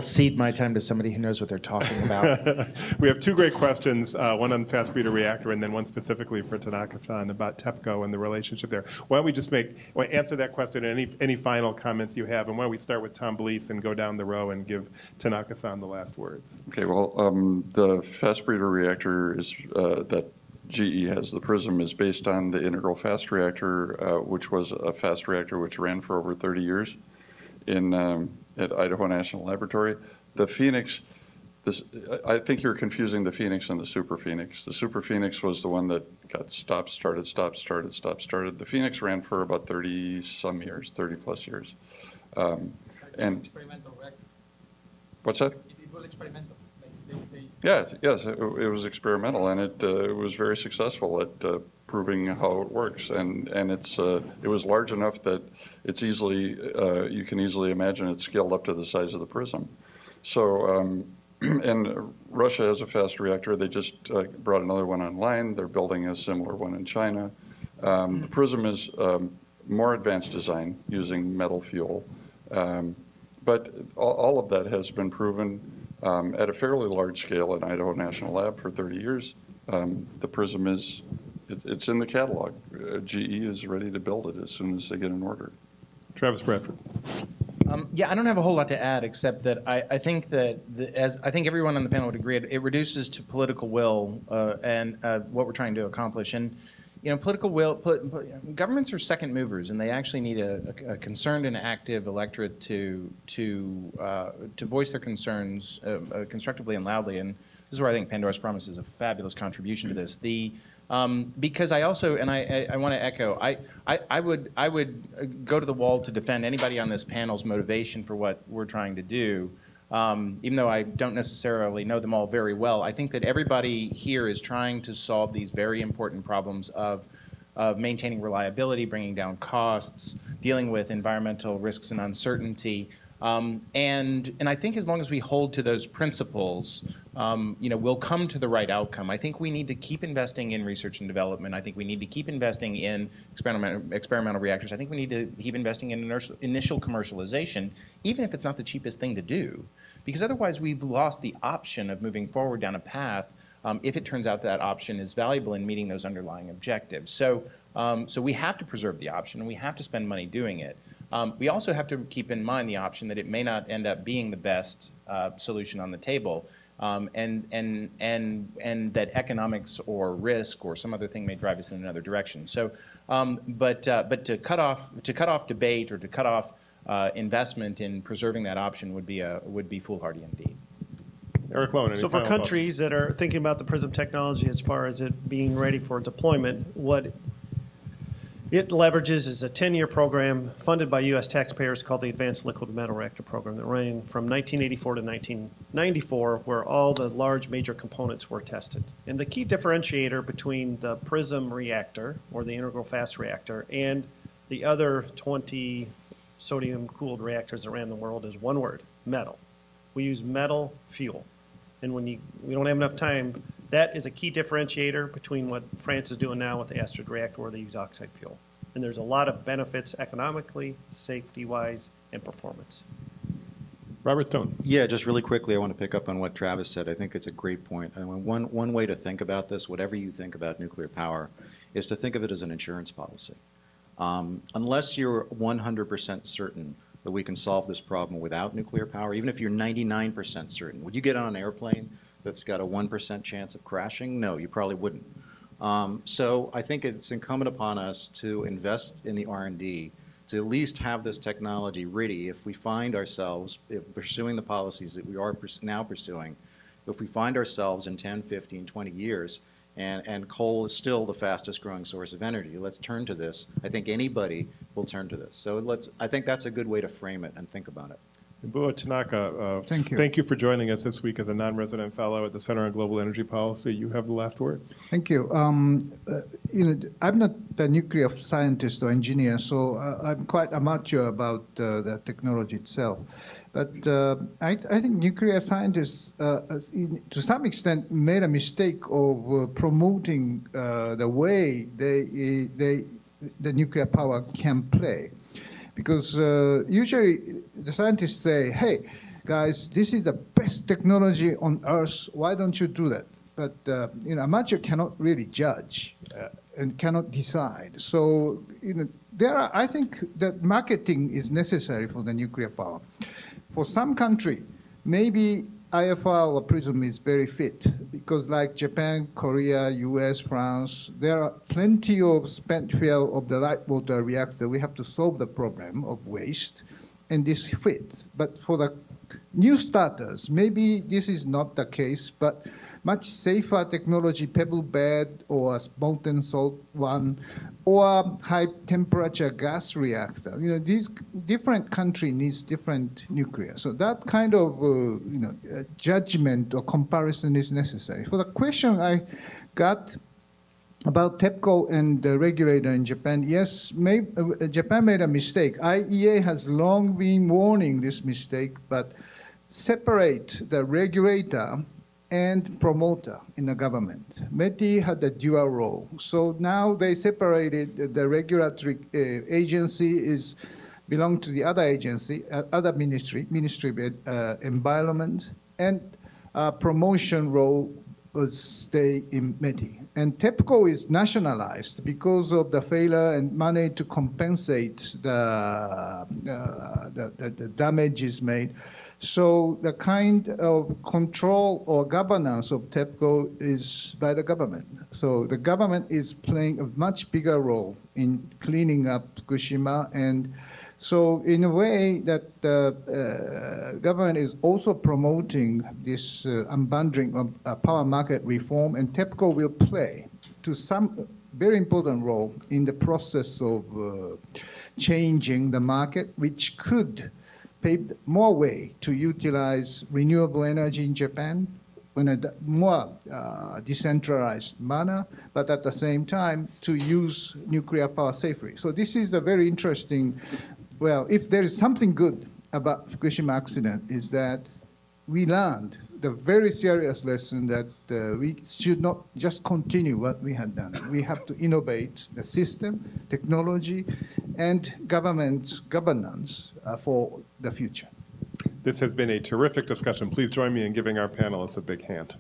S4: cede my time to somebody who knows what they're talking about.
S1: We have 2 great questions, one on fast breeder reactor and then one specifically for Tanaka-san about TEPCO and the relationship there. Why don't we just answer that question and any final comments you have, and why don't we start with Tom Blees and go down the row and give Tanaka-san the last words.
S3: Okay, well, the fast breeder reactor is that GE has, the PRISM, is based on the Inaugural fast reactor, which was a fast reactor which ran for over 30 years at Idaho National Laboratory. The Phoenix, I think you're confusing the Phoenix and the Super Phoenix. The Super Phoenix was the one that got stopped, started. The Phoenix ran for about 30-some years, 30-plus years.
S9: Experimental reactor.
S3: What's that?
S9: It was experimental.
S3: Yes, it was experimental, and it was very successful at proving how it works. And it was large enough that it's easily you can easily imagine it's scaled up to the size of the PRISM. So, and Russia has a fast reactor. They just brought another one online. They're building a similar one in China. The PRISM is more advanced design using metal fuel, but all of that has been proven. At a fairly large scale at Idaho National Lab for 30 years. The PRISM it's in the catalog. GE is ready to build it as soon as they get an order.
S1: Travis Bradford.
S4: Yeah, I don't have a whole lot to add except that I think that, as I think everyone on the panel would agree, it reduces to political will and what we're trying to accomplish. And political will, governments are second movers, and they actually need a concerned and active electorate to voice their concerns constructively and loudly. And this is where I think Pandora's Promise is a fabulous contribution to this. Because I also, and I want to echo, I would go to the wall to defend anybody on this panel's motivation for what we're trying to do. Even though I don't necessarily know them all very well, I think that everybody here is trying to solve these very important problems of maintaining reliability, bringing down costs, dealing with environmental risks and uncertainty. And I think as long as we hold to those principles, we'll come to the right outcome. I think we need to keep investing in research and development. I think we need to keep investing in experimental reactors. I think we need to keep investing in initial commercialization, even if it's not the cheapest thing to do. Because otherwise we've lost the option of moving forward down a path if it turns out that option is valuable in meeting those underlying objectives. So we have to preserve the option, and we have to spend money doing it. We also have to keep in mind the option that it may not end up being the best solution on the table, and that economics or risk or some other thing may drive us in another direction. So, but to cut off debate or to cut off investment in preserving that option would be foolhardy indeed.
S1: Eric Loewen, any
S5: So for
S1: final thoughts?
S5: countries that are thinking about the PRISM technology as far as it being ready for deployment, what it leverages is a 10-year program funded by U.S. taxpayers called the Advanced Liquid Metal Reactor Program that ran from 1984 to 1994, where all the large major components were tested. And the key differentiator between the PRISM reactor, or the integral fast reactor, and the other 20 sodium-cooled reactors around the world is one word: metal. We use metal fuel. And when we don't have enough time, that is a key differentiator between what France is doing now with the Astrid reactor, where they use oxide fuel. And there's a lot of benefits economically, safety-wise, and performance.
S1: Robert Stone.
S6: Yeah, just really quickly, I want to pick up on what Travis said. I think it's a great point. I mean, one way to think about this, whatever you think about nuclear power, is to think of it as an insurance policy. Unless you're 100% certain that we can solve this problem without nuclear power, even if you're 99% certain, would you get on an airplane that's got a 1% chance of crashing? No, you probably wouldn't. So I think it's incumbent upon us to invest in the R&D to at least have this technology ready if we find ourselves, if pursuing the policies that we are now pursuing, if we find ourselves in 10, 15, 20 years, and coal is still the fastest growing source of energy. Let's turn to this. I think anybody will turn to this. So I think that's a good way to frame it and think about it.
S1: Nobuo Tanaka,
S2: Thank you.
S1: Thank you for joining us this week as a non-resident fellow at the Center on Global Energy Policy. You have the last word.
S2: Thank you. I'm not a nuclear scientist or engineer, so I'm quite amateur about the technology itself. But I think nuclear scientists, to some extent, made a mistake of promoting the way the nuclear power can play. Because usually the scientists say, hey, guys, this is the best technology on Earth. Why don't you do that? But amateur cannot really judge and cannot decide. So I think that marketing is necessary for the nuclear power. For some country, maybe IFR or PRISM is very fit because like Japan, Korea, US, France, there are plenty of spent fuel of the light water reactor. We have to solve the problem of waste, and this fits. But for the new starters, maybe this is not the case, but much safer technology, pebble bed or molten salt one, or high temperature gas reactor. These different country needs different nuclear. So that kind of judgment or comparison is necessary. For the question I got about TEPCO and the regulator in Japan, yes, Japan made a mistake. IEA has long been warning this mistake, but separate the regulator and promoter in the government. METI had a dual role. So now they separated the regulatory agency belong to the other agency, other Ministry of Environment, and promotion role was stay in METI. And TEPCO is nationalized because of the failure and money to compensate the damages made. So the kind of control or governance of TEPCO is by the government. So the government is playing a much bigger role in cleaning up Fukushima. And so in a way that the government is also promoting this unbundling of power market reform, and TEPCO will play to some very important role in the process of changing the market, which could paved more way to utilize renewable energy in Japan in a more decentralized manner, but at the same time to use nuclear power safely. So this is a very interesting, well, if there is something good about Fukushima accident is that we learned the very serious lesson that we should not just continue what we had done. We have to innovate the system, technology, and government's governance for the future.
S1: This has been a terrific discussion. Please join me in giving our panelists a big hand.